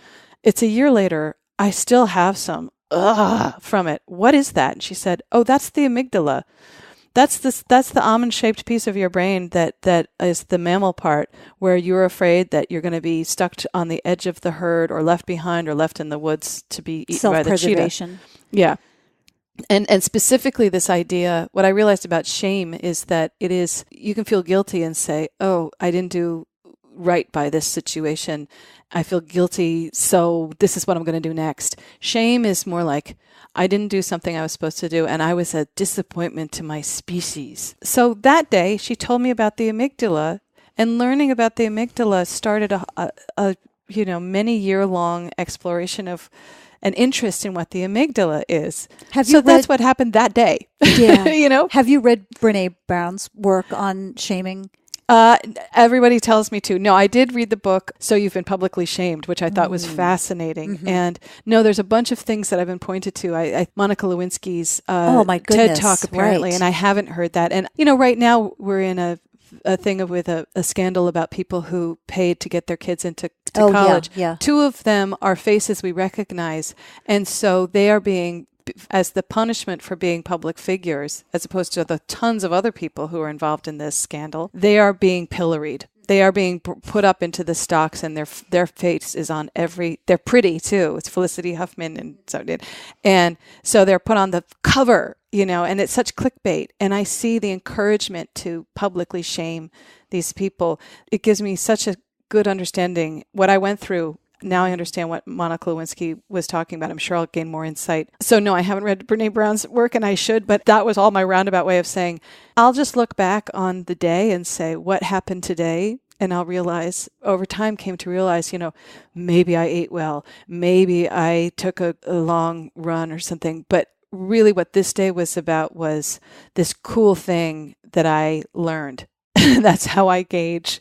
it's a year later. I still have some from it. What is that? And she said, oh, that's the amygdala. That's the almond-shaped piece of your brain that is the mammal part where you're afraid that you're going to be stuck on the edge of the herd or left behind or left in the woods to be eaten by the cheetah. Self-preservation. Yeah. And specifically this idea, what I realized about shame is that it is, you can feel guilty and say, oh, I didn't do right by this situation. I feel guilty, so this is what I'm going to do next. Shame is more like, I didn't do something I was supposed to do, and I was a disappointment to my species. So that day, she told me about the amygdala, and learning about the amygdala started a many-year-long exploration of an interest in what the amygdala is. That's what happened that day. Yeah. Have you read Brene Brown's work on shaming? Everybody tells me to. No, I did read the book, So You've Been Publicly Shamed, which I thought was fascinating. And no, there's a bunch of things that I've been pointed to. Monica Lewinsky's Oh my TED goodness, Talk, apparently, right. and I haven't heard that. And, you know, right now we're in a thing with a scandal about people who paid to get their kids into college. Yeah. Two of them are faces we recognize. And so they are being, as the punishment for being public figures, as opposed to the tons of other people who are involved in this scandal, they are being pilloried. They are being put up into the stocks, and their face is on they're pretty too. It's Felicity Huffman and so they're put on the cover, you know, and it's such clickbait. And I see the encouragement to publicly shame these people. It gives me such a good understanding what I went through. Now I understand what Monica Lewinsky was talking about. I'm sure I'll gain more insight. So no, I haven't read Brene Brown's work, and I should, but that was all my roundabout way of saying, I'll just look back on the day and say, what happened today? And I'll realize, over time came to realize, you know, maybe I ate well, maybe I took a long run or something. But really what this day was about was this cool thing that I learned. That's how I gauge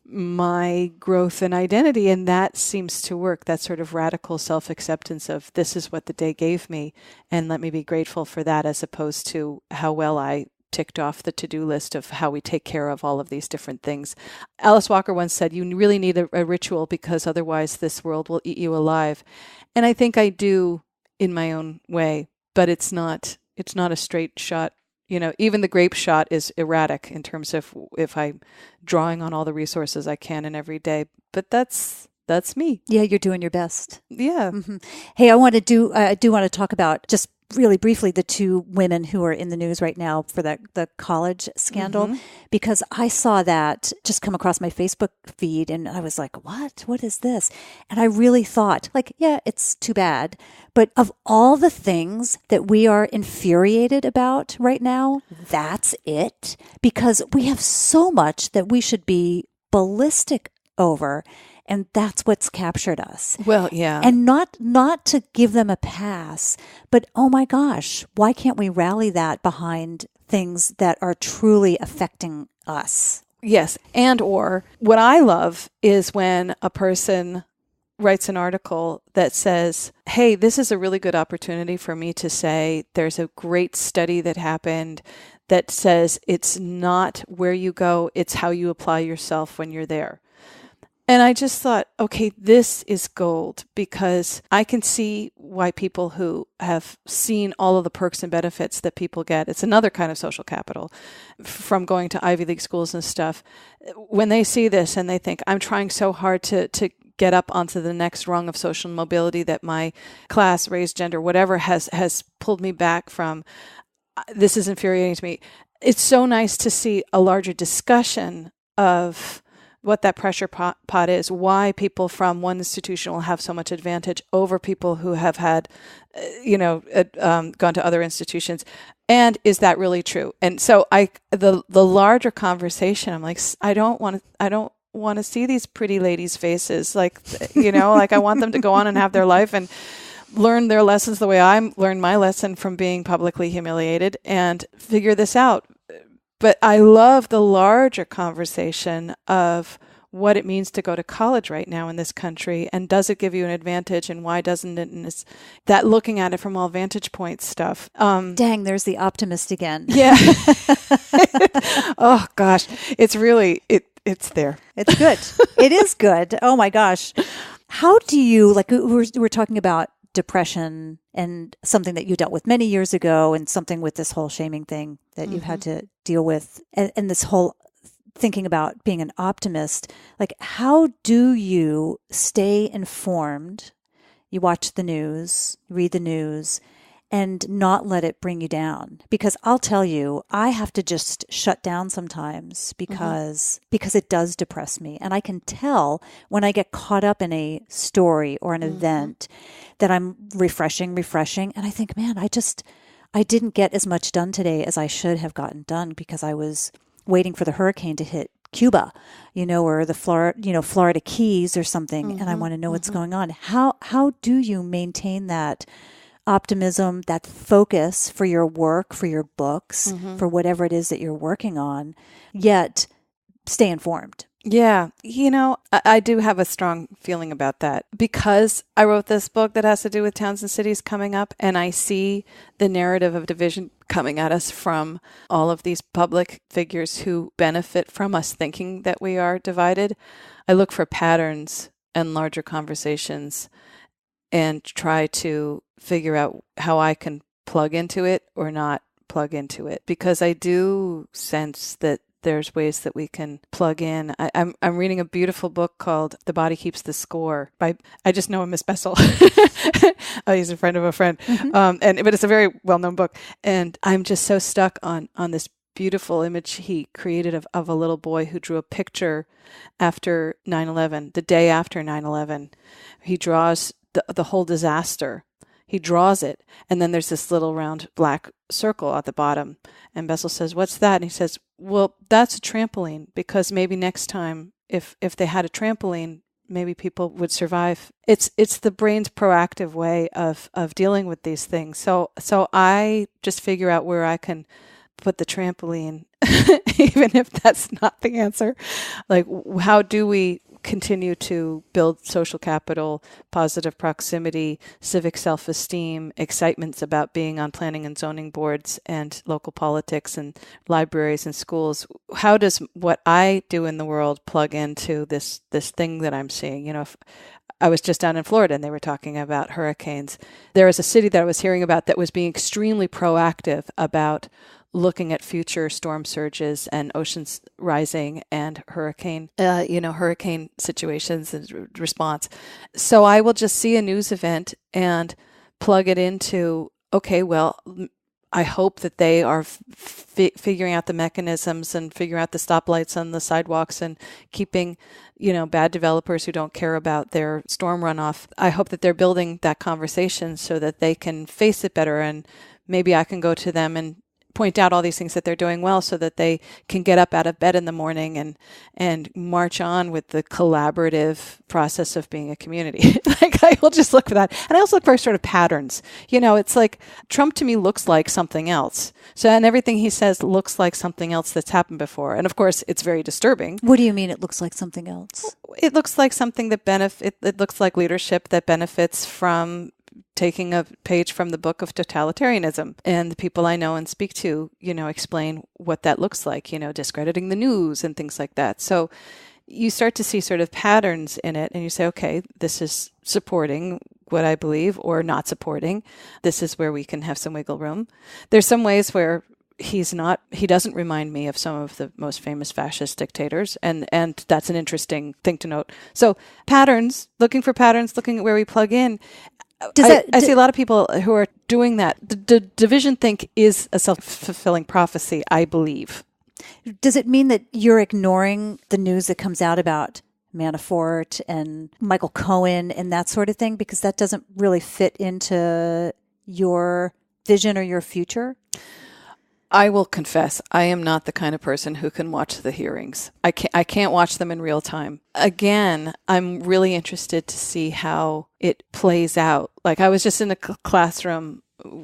my growth and identity. And that seems to work. That sort of radical self-acceptance of this is what the day gave me, and let me be grateful for that, as opposed to how well I ticked off the to-do list of how we take care of all of these different things. Alice Walker once said, you really need a ritual, because otherwise this world will eat you alive. And I think I do in my own way, but it's not a straight shot. You know, even the grape shot is erratic in terms of if I'm drawing on all the resources I can in every day. But that's me. Yeah, you're doing your best. Yeah. Mm-hmm. Hey, I do want to talk about, just really briefly, the two women who are in the news right now for the college scandal, because I saw that just come across my Facebook feed, and I was like, what is this? And I really thought, like, yeah, it's too bad. But of all the things that we are infuriated about right now, that's it, because we have so much that we should be ballistic over. And that's what's captured us. Well, yeah. And not to give them a pass, but oh my gosh, why can't we rally that behind things that are truly affecting us? Yes. And or what I love is when a person writes an article that says, hey, this is a really good opportunity for me to say there's a great study that happened that says it's not where you go, it's how you apply yourself when you're there. And I just thought, okay, this is gold, because I can see why people who have seen all of the perks and benefits that people get, it's another kind of social capital from going to Ivy League schools and stuff. When they see this and they think, I'm trying so hard to get up onto the next rung of social mobility that my class, race, gender, whatever has pulled me back from, this is infuriating to me. It's so nice to see a larger discussion of what that pressure pot is, why people from one institution will have so much advantage over people who have had, gone to other institutions. And is that really true? And so the larger conversation, I'm like, I don't want to see these pretty ladies' faces. Like, like I want them to go on and have their life and learn their lessons the way I learned my lesson from being publicly humiliated and figure this out. But I love the larger conversation of what it means to go to college right now in this country, and does it give you an advantage, and why doesn't it? And it's that looking at it from all vantage points stuff. Dang, there's the optimist again. Yeah. Oh gosh, it's really it's there. It's good. It is good. Oh my gosh, how do you we're talking about depression and something that you dealt with many years ago, and something with this whole shaming thing that you've had to deal with, and this whole thinking about being an optimist. Like, how do you stay informed? You watch the news, read the news, and not let it bring you down. Because I'll tell you, I have to just shut down sometimes because it does depress me. And I can tell when I get caught up in a story or an event that I'm refreshing. And I think, man, I didn't get as much done today as I should have gotten done, because I was waiting for the hurricane to hit Cuba, or the Florida Keys or something. And I want to know what's going on. How do you maintain that optimism, that focus for your work, for your books, for whatever it is that you're working on, yet stay informed. Yeah. I do have a strong feeling about that because I wrote this book that has to do with towns and cities coming up, and I see the narrative of division coming at us from all of these public figures who benefit from us thinking that we are divided. I look for patterns and larger conversations and try to figure out how I can plug into it or not plug into it, because I do sense that there's ways that we can plug in. I'm reading a beautiful book called The Body Keeps the Score by, I just know him, Miss Bessel. He's a friend of a friend. Mm-hmm. But it's a very well-known book. And I'm just so stuck on this beautiful image he created of a little boy who drew a picture after 9/11, the day after 9/11. He draws the whole disaster. He draws it, and then there's this little round black circle at the bottom. And Bessel says, "What's that?" And he says, "Well, that's a trampoline, because maybe next time, if they had a trampoline, maybe people would survive." It's the brain's proactive way of dealing with these things. So I just figure out where I can put the trampoline, even if that's not the answer. Like, how do we continue to build social capital, positive proximity, civic self-esteem, excitements about being on planning and zoning boards and local politics and libraries and schools? How does what I do in the world plug into this thing that I'm seeing? If I was just down in Florida and they were talking about hurricanes. There was a city that I was hearing about that was being extremely proactive about looking at future storm surges and oceans rising and hurricane situations and response. So I will just see a news event and plug it into, okay, well, I hope that they are figuring out the mechanisms and figuring out the stoplights on the sidewalks and keeping, bad developers who don't care about their storm runoff. I hope that they're building that conversation so that they can face it better. And maybe I can go to them and point out all these things that they're doing well so that they can get up out of bed in the morning and march on with the collaborative process of being a community. Like, I will just look for that. And I also look for sort of patterns. It's like Trump to me looks like something else. So, and everything he says looks like something else that's happened before. And of course, it's very disturbing. What do you mean it looks like something else? It looks like something that it looks like leadership that benefits from taking a page from the book of totalitarianism. And the people I know and speak to, explain what that looks like, discrediting the news and things like that. So you start to see sort of patterns in it and you say, okay, this is supporting what I believe or not supporting. This is where we can have some wiggle room. There's some ways where he doesn't remind me of some of the most famous fascist dictators. And that's an interesting thing to note. So looking for patterns, looking at where we plug in. I see a lot of people who are doing that. The division think is a self-fulfilling prophecy, I believe. Does it mean that you're ignoring the news that comes out about Manafort and Michael Cohen and that sort of thing because that doesn't really fit into your vision or your future? I will confess, I am not the kind of person who can watch the hearings. I can't watch them in real time. Again, I'm really interested to see how it plays out. Like, I was just in a classroom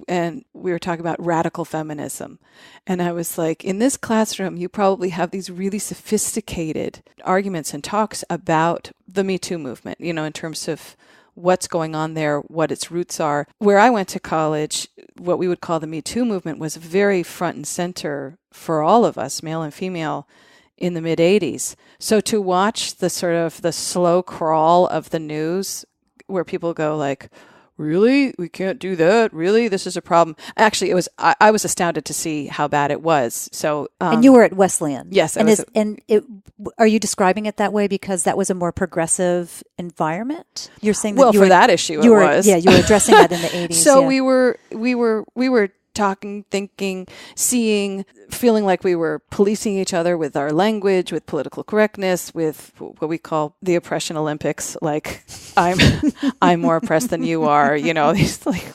and we were talking about radical feminism. And I was like, in this classroom, you probably have these really sophisticated arguments and talks about the Me Too movement, in terms of what's going on there, what its roots are. Where I went to college, what we would call the Me Too movement was very front and center for all of us, male and female, in the mid-'80s. So to watch the sort of the slow crawl of the news where people go like, really? We can't do that? Really? This is a problem. Actually, I was astounded to see how bad it was. So, and you were at Wesleyan. Yes. Are you describing it that way because that was a more progressive environment? You're saying that for that issue, it was. Yeah, you were addressing that in the 80s. So yeah. we were talking, thinking, seeing, feeling like we were policing each other with our language, with political correctness, with what we call the oppression Olympics. Like, I'm more oppressed than you are. These like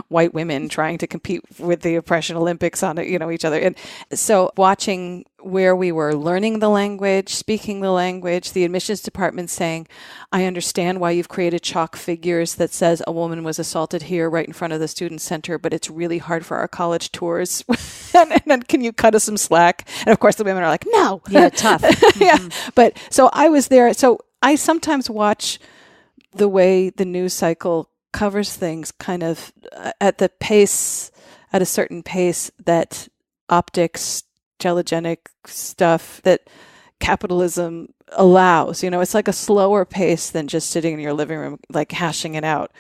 white women trying to compete with the oppression Olympics on each other. And so watching where we were learning the language, speaking the language, the admissions department saying, I understand why you've created chalk figures that says a woman was assaulted here right in front of the student center, but it's really hard for our college tours and then can you cut us some slack? And of course the women are like, no. Yeah, tough. Yeah. But so I was there. So I sometimes watch the way the news cycle covers things kind of at a certain pace that optics, telegenic stuff, that capitalism allows. It's like a slower pace than just sitting in your living room, like hashing it out.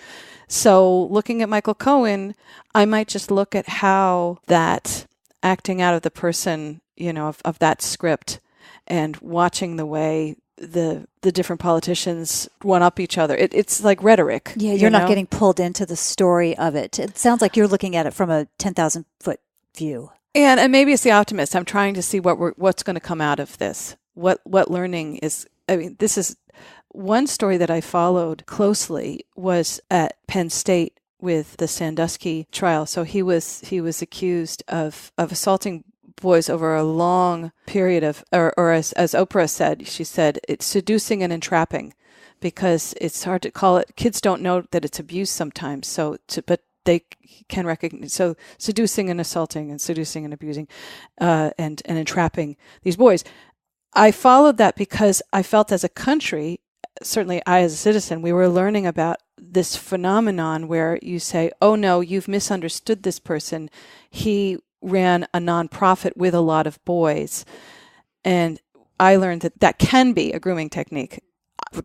So looking at Michael Cohen, I might just look at how that acting out of the person, of that script, and watching the way the different politicians one up each other. It's like rhetoric. Yeah, you're not getting pulled into the story of it. It sounds like you're looking at it from a 10,000 foot view. And maybe it's the optimist. I'm trying to see what's going to come out of this. What learning is. I mean, this is one story that I followed closely was at Penn State with the Sandusky trial. So he was accused of assaulting boys over a long period of, or as Oprah said, she said, it's seducing and entrapping, because it's hard to call it. Kids don't know that it's abuse sometimes. But they can recognize. So seducing and assaulting and seducing and abusing, and entrapping these boys. I followed that because I felt as a country, certainly I as a citizen, we were learning about this phenomenon where you say, oh no, you've misunderstood this person. He ran a nonprofit with a lot of boys. And I learned that can be a grooming technique.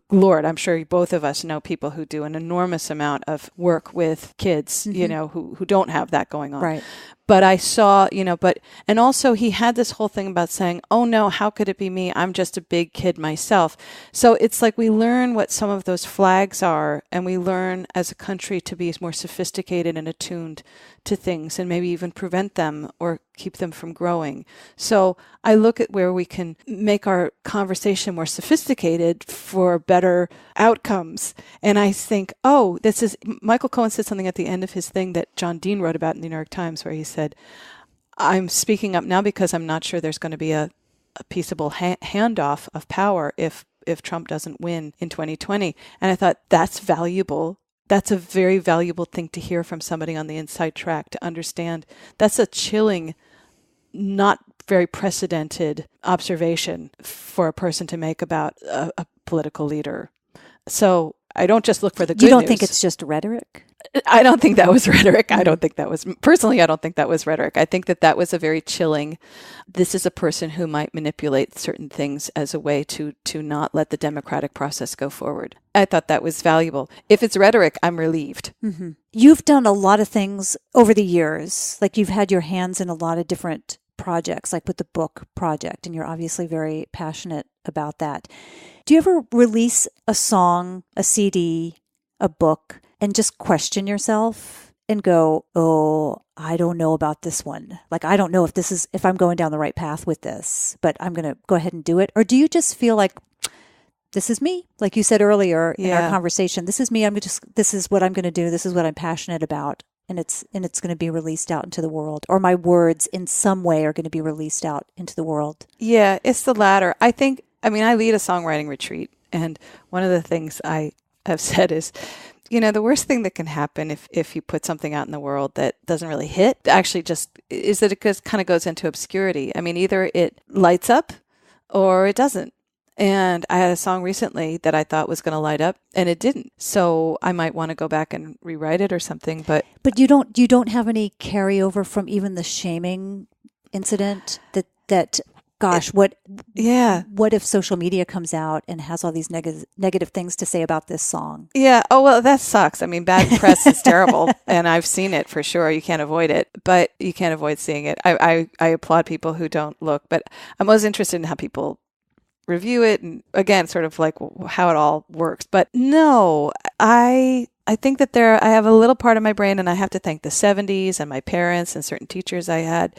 Lord, I'm sure both of us know people who do an enormous amount of work with kids, who don't have that going on. Right. But I saw, and also he had this whole thing about saying, oh no, how could it be me? I'm just a big kid myself. So it's like we learn what some of those flags are, and we learn as a country to be more sophisticated and attuned to things, and maybe even prevent them or keep them from growing. So I look at where we can make our conversation more sophisticated for better outcomes. And I think, Michael Cohen said something at the end of his thing that John Dean wrote about in the New York Times, where he said, I'm speaking up now because I'm not sure there's going to be a peaceable handoff of power if Trump doesn't win in 2020. And I thought, that's valuable. That's a very valuable thing to hear from somebody on the inside track, to understand. That's a chilling, not very precedented observation for a person to make about a political leader. So I don't just look for the good news. You don't think it's just rhetoric? I don't think that was rhetoric. I don't think that was rhetoric. I think that was a very chilling, this is a person who might manipulate certain things as a way to not let the democratic process go forward. I thought that was valuable. If it's rhetoric, I'm relieved. Mm-hmm. You've done a lot of things over the years. Like you've had your hands in a lot of different projects, like with the book project, and you're obviously very passionate about that. Do you ever release a song, a CD, a book, and just question yourself and go, oh, I don't know about this one. Like, I don't know if I'm going down the right path with this, but I'm going to go ahead and do it. Or do you just feel like, this is me? Like you said earlier in our conversation, this is me. This is what I'm going to do. This is what I'm passionate about. And it's going to be released out into the world, or my words in some way are going to be released out into the world. Yeah, it's the latter. I lead a songwriting retreat. And one of the things I have said is, the worst thing that can happen if you put something out in the world that doesn't really hit, actually just is that it kind of goes into obscurity. I mean, either it lights up or it doesn't. And I had a song recently that I thought was going to light up, and it didn't. So I might want to go back and rewrite it or something. But you don't have any carryover from even the shaming incident that gosh, what if social media comes out and has all these negative things to say about this song? Yeah. Oh, well, that sucks. I mean, bad press is terrible, and I've seen it for sure. You can't avoid it, but you can't avoid seeing it. I applaud people who don't look, but I'm most interested in how people review it, and again, sort of like how it all works. But no, I think that I have a little part of my brain, and I have to thank the 70s and my parents and certain teachers I had,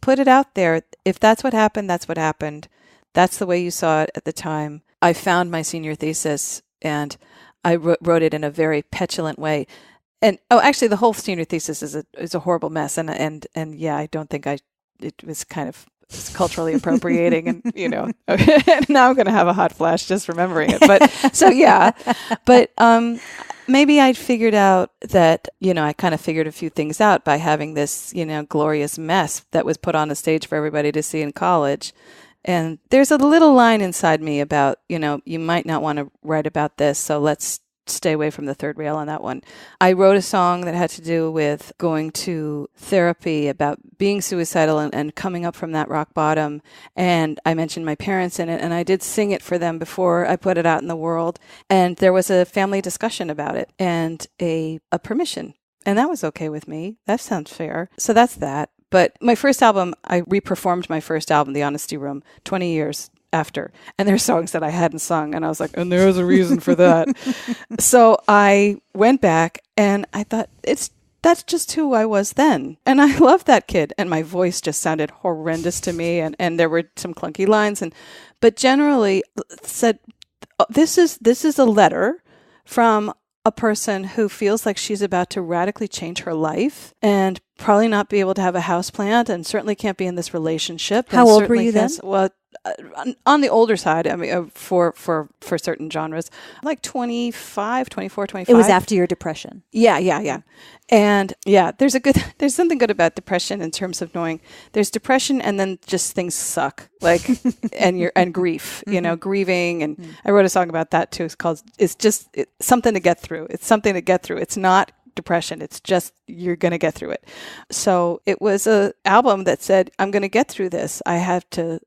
put it out there. If that's what happened, that's what happened. That's the way you saw it at the time. I found my senior thesis, and I wrote it in a very petulant way. And actually the whole senior thesis is a horrible mess. And yeah, I don't think it was kind of it's culturally appropriating, and now I'm going to have a hot flash just remembering it. But so yeah, but maybe I'd figured out that, I kind of figured a few things out by having this, glorious mess that was put on the stage for everybody to see in college. And there's a little line inside me about, you might not want to write about this, so let's stay away from the third rail on that one. I wrote a song that had to do with going to therapy, about being suicidal and coming up from that rock bottom. And I mentioned my parents in it, and I did sing it for them before I put it out in the world. And there was a family discussion about it and a permission. And that was okay with me. That sounds fair. So that's that. But my first album, I re-performed my first album, The Honesty Room, 20 years after. And there's songs that I hadn't sung. And I was like, and there's a reason for that. So I went back and I thought, that's just who I was then. And I loved that kid. And my voice just sounded horrendous to me. And there were some clunky lines. But generally said, this is a letter from a person who feels like she's about to radically change her life and probably not be able to have a houseplant and certainly can't be in this relationship. How old were you then? Well, on the older side, I mean, for certain genres, like 25, 24, 25. It was after your depression. Yeah. And there's something good about depression in terms of knowing there's depression and then just things suck, like, and grief, grieving. And I wrote a song about that too. It's something to get through. It's something to get through. It's not depression. It's just, you're going to get through it. So it was an album that said, I'm going to get through this. I had to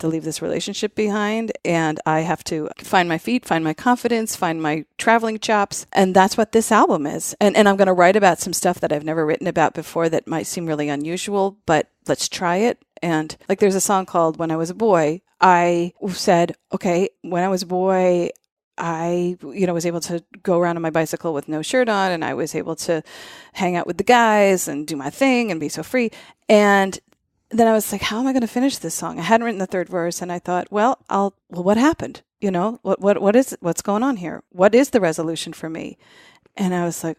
leave this relationship behind, and I have to find my feet, find my confidence, find my traveling chops. And that's what this album is. And I'm going to write about some stuff that I've never written about before that might seem really unusual, but let's try it. And like, there's a song called When I Was a Boy. I said, okay, when I was a boy, I, was able to go around on my bicycle with no shirt on, and I was able to hang out with the guys and do my thing and be so free. And then I was like, how am I going to finish this song? I hadn't written the third verse, and I thought, well, what happened? What is it? What's going on here? What is the resolution for me? And I was like,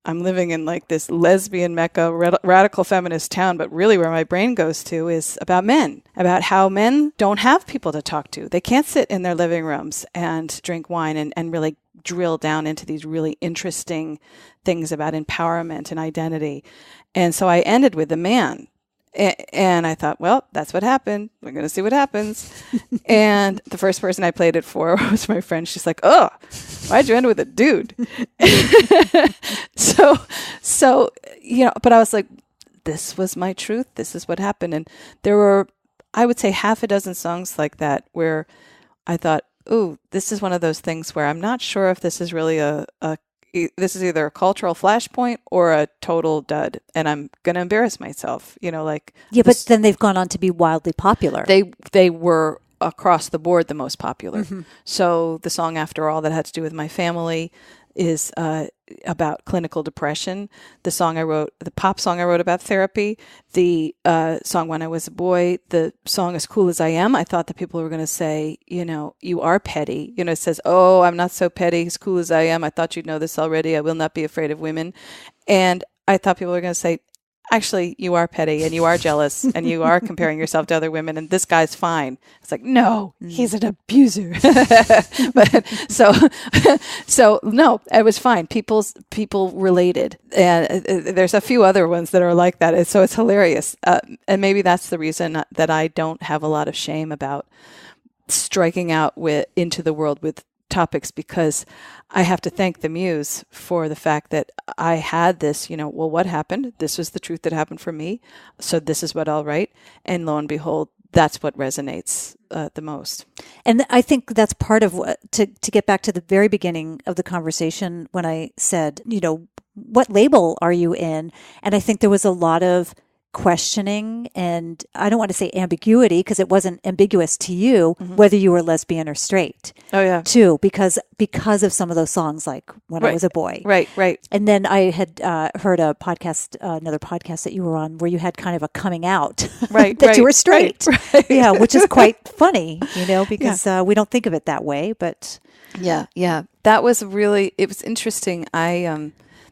I'm living in like this lesbian Mecca, radical feminist town, but really where my brain goes to is about men, about how men don't have people to talk to. They can't sit in their living rooms and drink wine and really drill down into these really interesting things about empowerment and identity. And so I ended with the man. And I thought, well, that's what happened. We're going to see what happens. And the first person I played it for was my friend. She's like, oh, why'd you end with a dude? So, but I was like, this was my truth. This is what happened. And there were, I would say, half a dozen songs like that where I thought, ooh, this is one of those things where I'm not sure if this is really this is either a cultural flashpoint or a total dud, and I'm going to embarrass myself, but then they've gone on to be wildly popular. They were across the board the most popular. Mm-hmm. So the song After All, that had to do with my family, is about clinical depression. The pop song I wrote about therapy. The song When I Was a Boy, the song As Cool as I Am, I thought that people were going to say, you are petty. It says, oh, I'm not so petty, as cool as I am. I thought you'd know this already. I will not be afraid of women. And I thought people were going to say, actually, you are petty and you are jealous and you are comparing yourself to other women, and this guy's fine. It's like, no, he's an abuser. But so no, it was fine. People related. And there's a few other ones that are like that. So it's hilarious. And maybe that's the reason that I don't have a lot of shame about striking out into the world with topics, because I have to thank the muse for the fact that I had this, well, what happened? This was the truth that happened for me. So this is what I'll write. And lo and behold, that's what resonates the most. And I think that's part of what, to get back to the very beginning of the conversation when I said, what label are you in? And I think there was a lot of questioning, and I don't want to say ambiguity, because it wasn't ambiguous to you, mm-hmm. whether you were lesbian or straight. Oh yeah. Too, because of some of those songs, like When I Was a Boy. Right. And then I had heard another podcast that you were on, where you had kind of a coming out, that you were straight. Right. Yeah, which is quite funny, because we don't think of it that way, but yeah. That was it was interesting.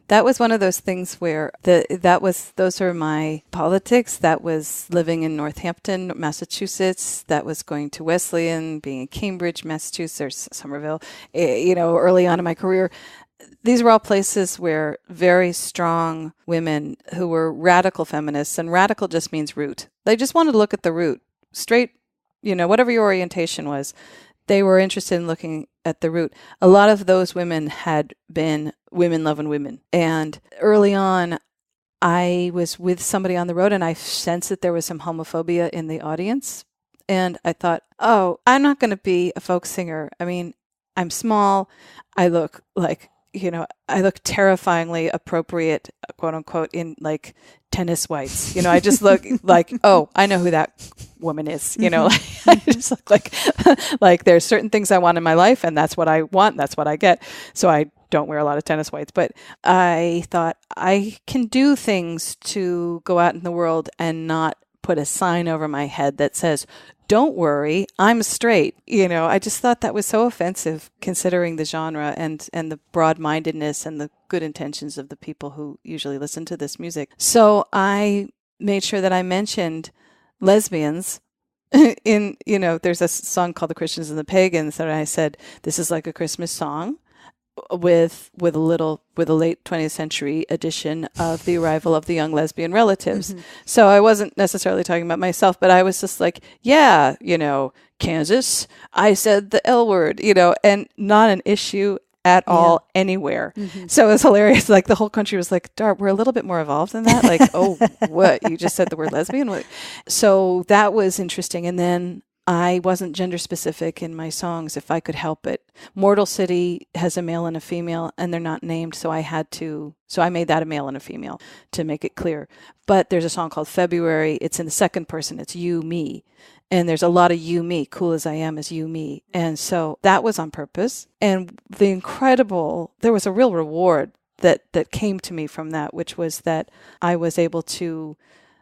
that was one of those things where those are my politics. That was living in Northampton, Massachusetts. That was going to Wesleyan, being in Cambridge, Massachusetts, or Somerville, early on in my career. These were all places where very strong women who were radical feminists, and radical just means root. They just wanted to look at the root, straight, whatever your orientation was. They were interested in looking at the root. A lot of those women had been women loving women. And early on, I was with somebody on the road and I sensed that there was some homophobia in the audience. And I thought, oh, I'm not going to be a folk singer. I mean, I'm small. I look like, I look terrifyingly appropriate, quote unquote, in like tennis whites. I just look like, oh, I know who that woman is. I just look like there's certain things I want in my life, and that's what I want. That's what I get. So I don't wear a lot of tennis whites, but I thought I can do things to go out in the world and not put a sign over my head that says, don't worry, I'm straight. I just thought that was so offensive considering the genre and the broad-mindedness and the good intentions of the people who usually listen to this music. So I made sure that I mentioned lesbians in, there's a song called The Christians and the Pagans, and I said, this is like a Christmas song with a late 20th century edition of the arrival of the young lesbian relatives. Mm-hmm. So I wasn't necessarily talking about myself, but I was just like, yeah, Kansas, I said the L word, and not an issue at all anywhere. Mm-hmm. So it was hilarious. Like the whole country was like, Dar, we're a little bit more evolved than that. Like, oh, what? You just said the word lesbian? So that was interesting. And then I wasn't gender specific in my songs if I could help it. Mortal City has a male and a female, and they're not named, so I made that a male and a female to make it clear. But there's a song called February. It's in the second person. It's you, me. And there's a lot of you, me. Cool as I am is you, me. And so that was on purpose. And there was a real reward that came to me from that, which was that I was able to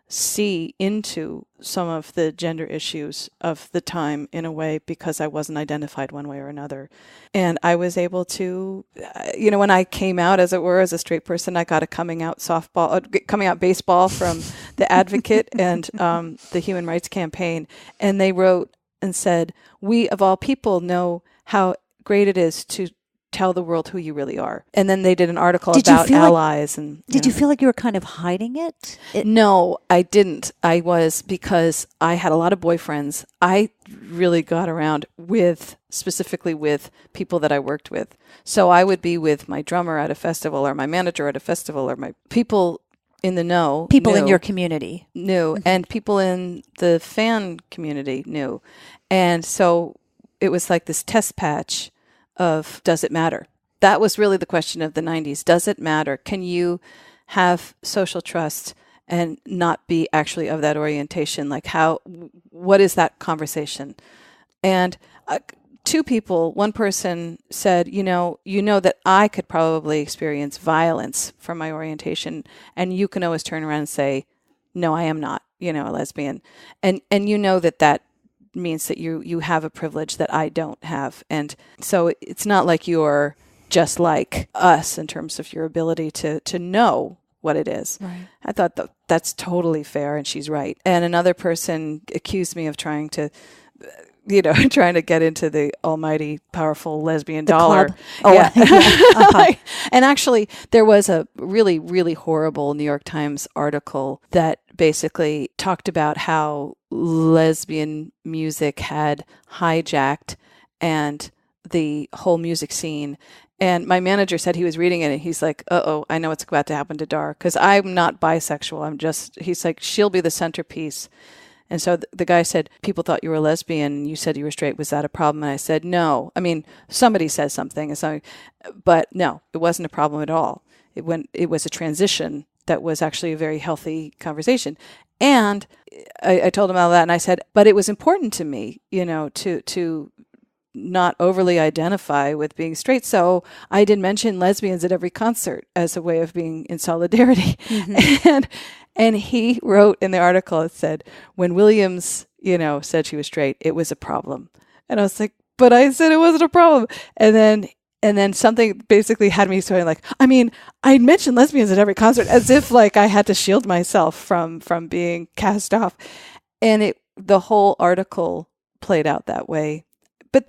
see into some of the gender issues of the time in a way because I wasn't identified one way or another. And I was able to, when I came out, as it were, as a straight person, I got a coming out baseball from The Advocate and the Human Rights Campaign. And they wrote and said, we of all people know how great it is to tell the world who you really are. And then they did an article about allies. Did you feel like you were kind of hiding it? No, I didn't. I was, because I had a lot of boyfriends. I really got around specifically with people that I worked with. So I would be with my drummer at a festival or my manager at a festival or my people in the know. People in your community. Knew. Mm-hmm. And people in the fan community knew. And so it was like this test patch of, does it matter? That was really the question of the 90s. Does it matter? Can you have social trust and not be actually of that orientation? Like what is that conversation? And two people, one person said, you know that I could probably experience violence from my orientation, and you can always turn around and say, no, I am not, a lesbian. And that means that you have a privilege that I don't have. And so it's not like you're just like us in terms of your ability to know what it is. Right. I thought that's totally fair, and she's right. And another person accused me of trying to get into the almighty powerful lesbian dollar. Oh, yeah. Uh-huh. And actually, there was a really, really horrible New York Times article that basically talked about how lesbian music had hijacked and the whole music scene. And my manager said he was reading it and he's like, uh-oh, I know what's about to happen to Dar, because I'm not bisexual. He's like, she'll be the centerpiece. And so the guy said, people thought you were a lesbian and you said you were straight. Was that a problem? And I said, no. I mean, somebody says something, but no, it wasn't a problem at all. It was a transition that was actually a very healthy conversation. And I told him all that, and I said, but it was important to me, to not overly identify with being straight. So I did mention lesbians at every concert as a way of being in solidarity. Mm-hmm. And he wrote in the article, it said, when Williams, said she was straight, it was a problem. And I was like, but I said it wasn't a problem. And then And then something basically had me sort of like, I mean, I mentioned lesbians at every concert, as if like I had to shield myself from being cast off. And the whole article played out that way. But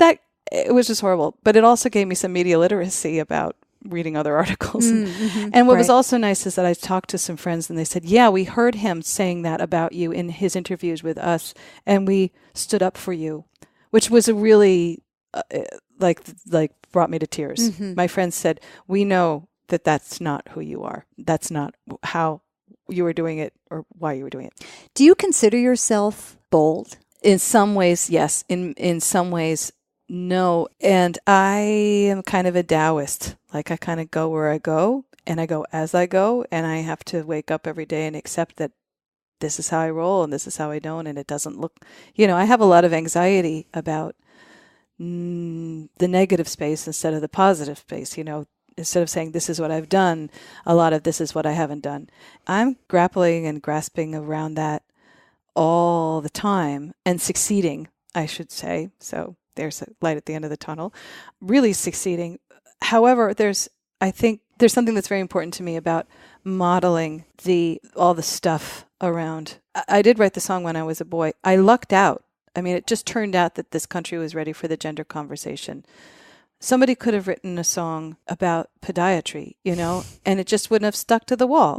it was just horrible. But it also gave me some media literacy about reading other articles. And what was also nice is that I talked to some friends and they said, yeah, we heard him saying that about you in his interviews with us, and we stood up for you, which was a really like brought me to tears. My friends said, we know that that's not who you are. That's not how you were doing it or why you were doing it. Do you consider yourself bold? In some ways, yes. In some ways, no. And I am kind of a Taoist. Like I kind of go where I go and I go as I go. And I have to wake up every day and accept that this is how I roll and this is how I don't. And it doesn't look, I have a lot of anxiety about the negative space instead of the positive space, instead of saying this is what I've done, a lot of this is what I haven't done. I'm grappling and grasping around that all the time and succeeding, I should say. So there's a light at the end of the tunnel, really succeeding. However, I think there's something that's very important to me about modeling all the stuff around. I did write the song when I was a boy. I lucked out. I mean, it just turned out that this country was ready for the gender conversation. Somebody could have written a song about podiatry, and it just wouldn't have stuck to the wall.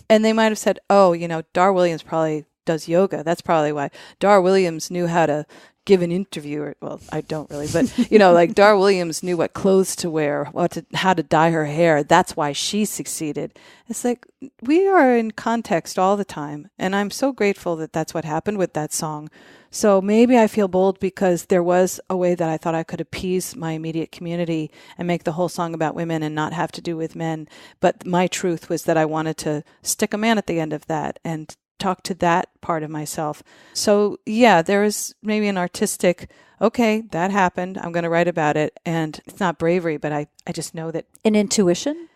And they might have said, oh, Dar Williams probably does yoga. That's probably why. Dar Williams knew how to give an interview. Well, I don't really, but, like Dar Williams knew what clothes to wear, how to dye her hair. That's why she succeeded. It's like we are in context all the time. And I'm so grateful that that's what happened with that song. So maybe I feel bold because there was a way that I thought I could appease my immediate community and make the whole song about women and not have to do with men. But my truth was that I wanted to stick a man at the end of that and talk to that part of myself. So yeah, there is maybe an artistic, okay, that happened. I'm going to write about it. And it's not bravery, but I just know that. An intuition?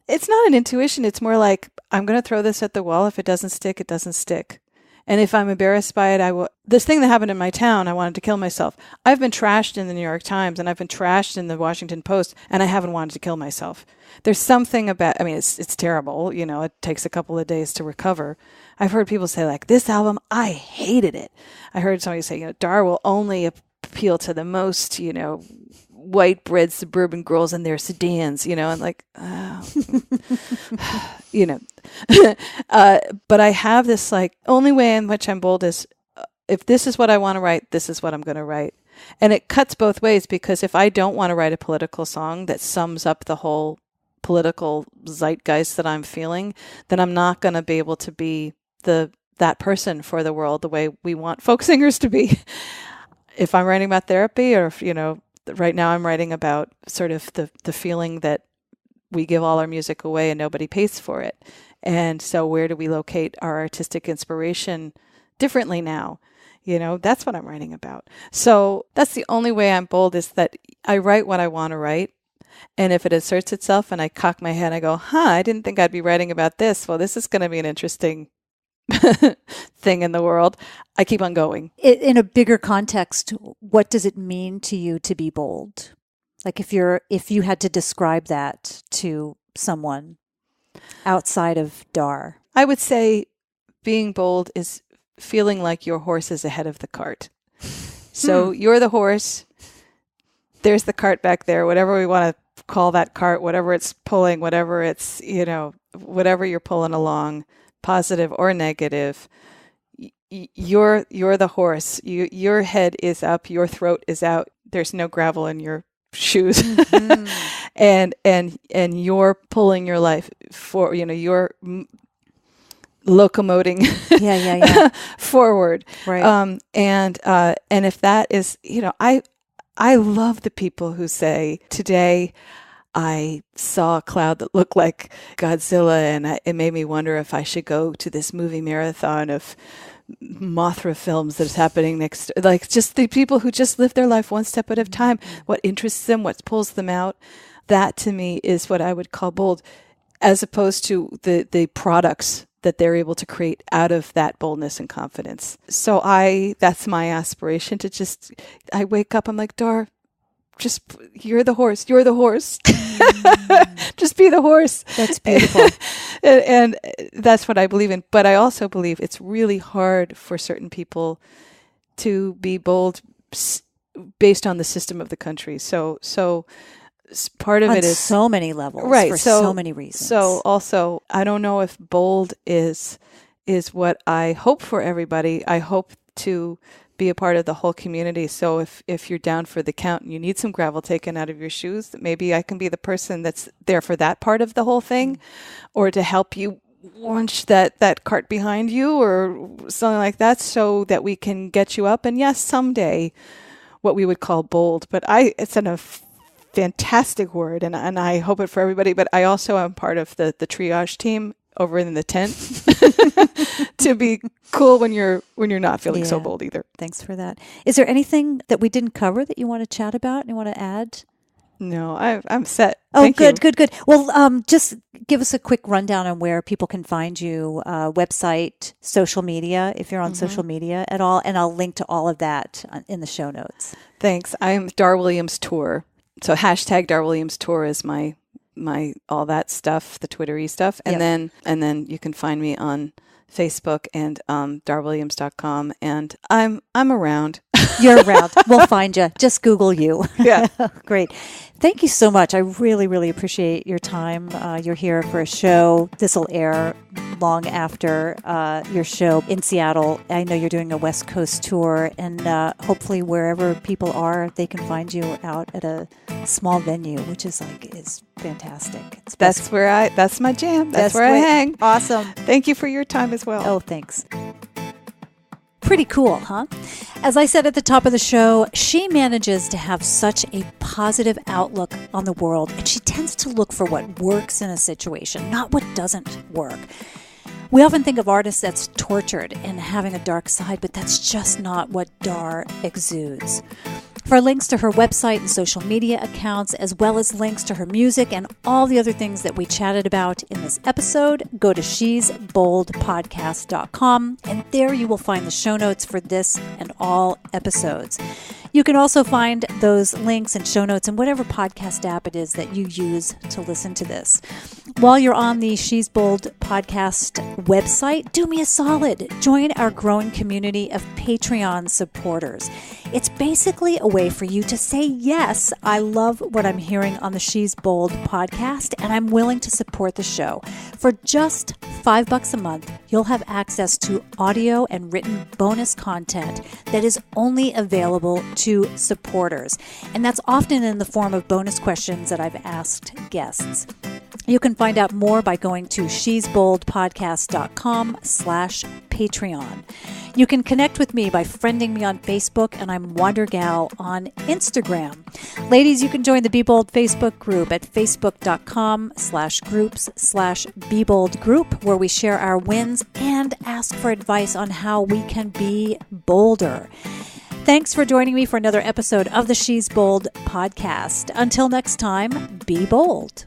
It's not an intuition. It's more like, I'm going to throw this at the wall. If it doesn't stick, it doesn't stick. And if I'm embarrassed by it, I will. This thing that happened in my town, I wanted to kill myself. I've been trashed in the New York Times and I've been trashed in the Washington Post, and I haven't wanted to kill myself. There's something about, it's terrible. It takes a couple of days to recover. I've heard people say like, this album, I hated it. I heard somebody say, Dar will only appeal to the most, white bread suburban girls in their sedans, and like, but I have this like, only way in which I'm bold is if this is what I want to write, this is what I'm going to write. And it cuts both ways, because if I don't want to write a political song that sums up the whole political zeitgeist that I'm feeling, then I'm not going to be able to be that person for the world the way we want folk singers to be. If I'm writing about therapy, or if, right now I'm writing about sort of the feeling that we give all our music away and nobody pays for it. And so where do we locate our artistic inspiration differently now? That's what I'm writing about. So that's the only way I'm bold, is that I write what I want to write. And if it asserts itself and I cock my head, I go, I didn't think I'd be writing about this. Well, this is going to be an interesting thing in the world. I keep on going. In a bigger context, what does it mean to you to be bold? Like if you had to describe that to someone outside of Dar. I would say being bold is feeling like your horse is ahead of the cart. So you're the horse. There's the cart back there, whatever we want to call that cart, whatever it's pulling, whatever it's, whatever you're pulling along, positive or negative. You're the horse. Your head is up, your throat is out. There's no gravel in your shoes. and you're pulling your life for, you're locomoting forward. Right. And if that is, I love the people who say, today I saw a cloud that looked like Godzilla, and it made me wonder if I should go to this movie marathon of Mothra films that's happening next. Like, just the people who just live their life one step at a time, what interests them, what pulls them out. That to me is what I would call bold, as opposed to the products that they're able to create out of that boldness and confidence. So that's my aspiration, to just, I wake up, I'm like, Dar, you're the horse. You're the horse. Just be the horse. That's beautiful. and that's what I believe in. But I also believe it's really hard for certain people to be bold based on the system of the country. So part of on it is so many levels, right? For so many reasons. So also, I don't know if bold is what I hope for everybody. I hope to be a part of the whole community. So if you're down for the count and you need some gravel taken out of your shoes, maybe I can be the person that's there for that part of the whole thing, or to help you launch that cart behind you or something like that, so that we can get you up. And yes, someday what we would call bold, but it's a fantastic word, and I hope it for everybody. But I also am part of the triage team over in the tent to be cool when you're not feeling so bold either. Thanks for that. Is there anything that we didn't cover that you want to chat about and you want to add? No, I'm set. Oh, Thank good. you. Well, just give us a quick rundown on where people can find you, website, social media, if you're on social media at all, and I'll link to all of that in the show notes. Thanks. I'm Dar Williams Tour. So # Dar Williams Tour is my all that stuff, the Twittery stuff. And then you can find me on Facebook and darwilliams.com, and I'm around. You're around. We'll find you. Just Google you. Yeah. Great. Thank you so much. I really, really appreciate your time. You're here for a show. This will air long after your show in Seattle. I know you're doing a West Coast tour, and hopefully wherever people are, they can find you out at a small venue, which is fantastic. That's my jam. That's where I hang. Awesome. Thank you for your time as well. Oh, thanks. Pretty cool, huh? As I said at the top of the show, she manages to have such a positive outlook on the world, and she tends to look for what works in a situation, not what doesn't work. We often think of artists that's tortured and having a dark side, but that's just not what Dar exudes. For links to her website and social media accounts, as well as links to her music and all the other things that we chatted about in this episode, go to shesboldpodcast.com, and there you will find the show notes for this and all episodes. You can also find those links and show notes in whatever podcast app it is that you use to listen to this. While you're on the She's Bold podcast website, do me a solid. Join our growing community of Patreon supporters. It's basically a way for you to say, yes, I love what I'm hearing on the She's Bold podcast, and I'm willing to support the show. For just $5 a month, you'll have access to audio and written bonus content that is only available to supporters. And that's often in the form of bonus questions that I've asked guests. You can find out more by going to shesboldpodcast.com/Patreon. You can connect with me by friending me on Facebook, and I'm WonderGal on Instagram. Ladies, you can join the Be Bold Facebook group at facebook.com/groups/BeBoldGroup, where we share our wins and ask for advice on how we can be bolder. Thanks for joining me for another episode of the She's Bold podcast. Until next time, be bold.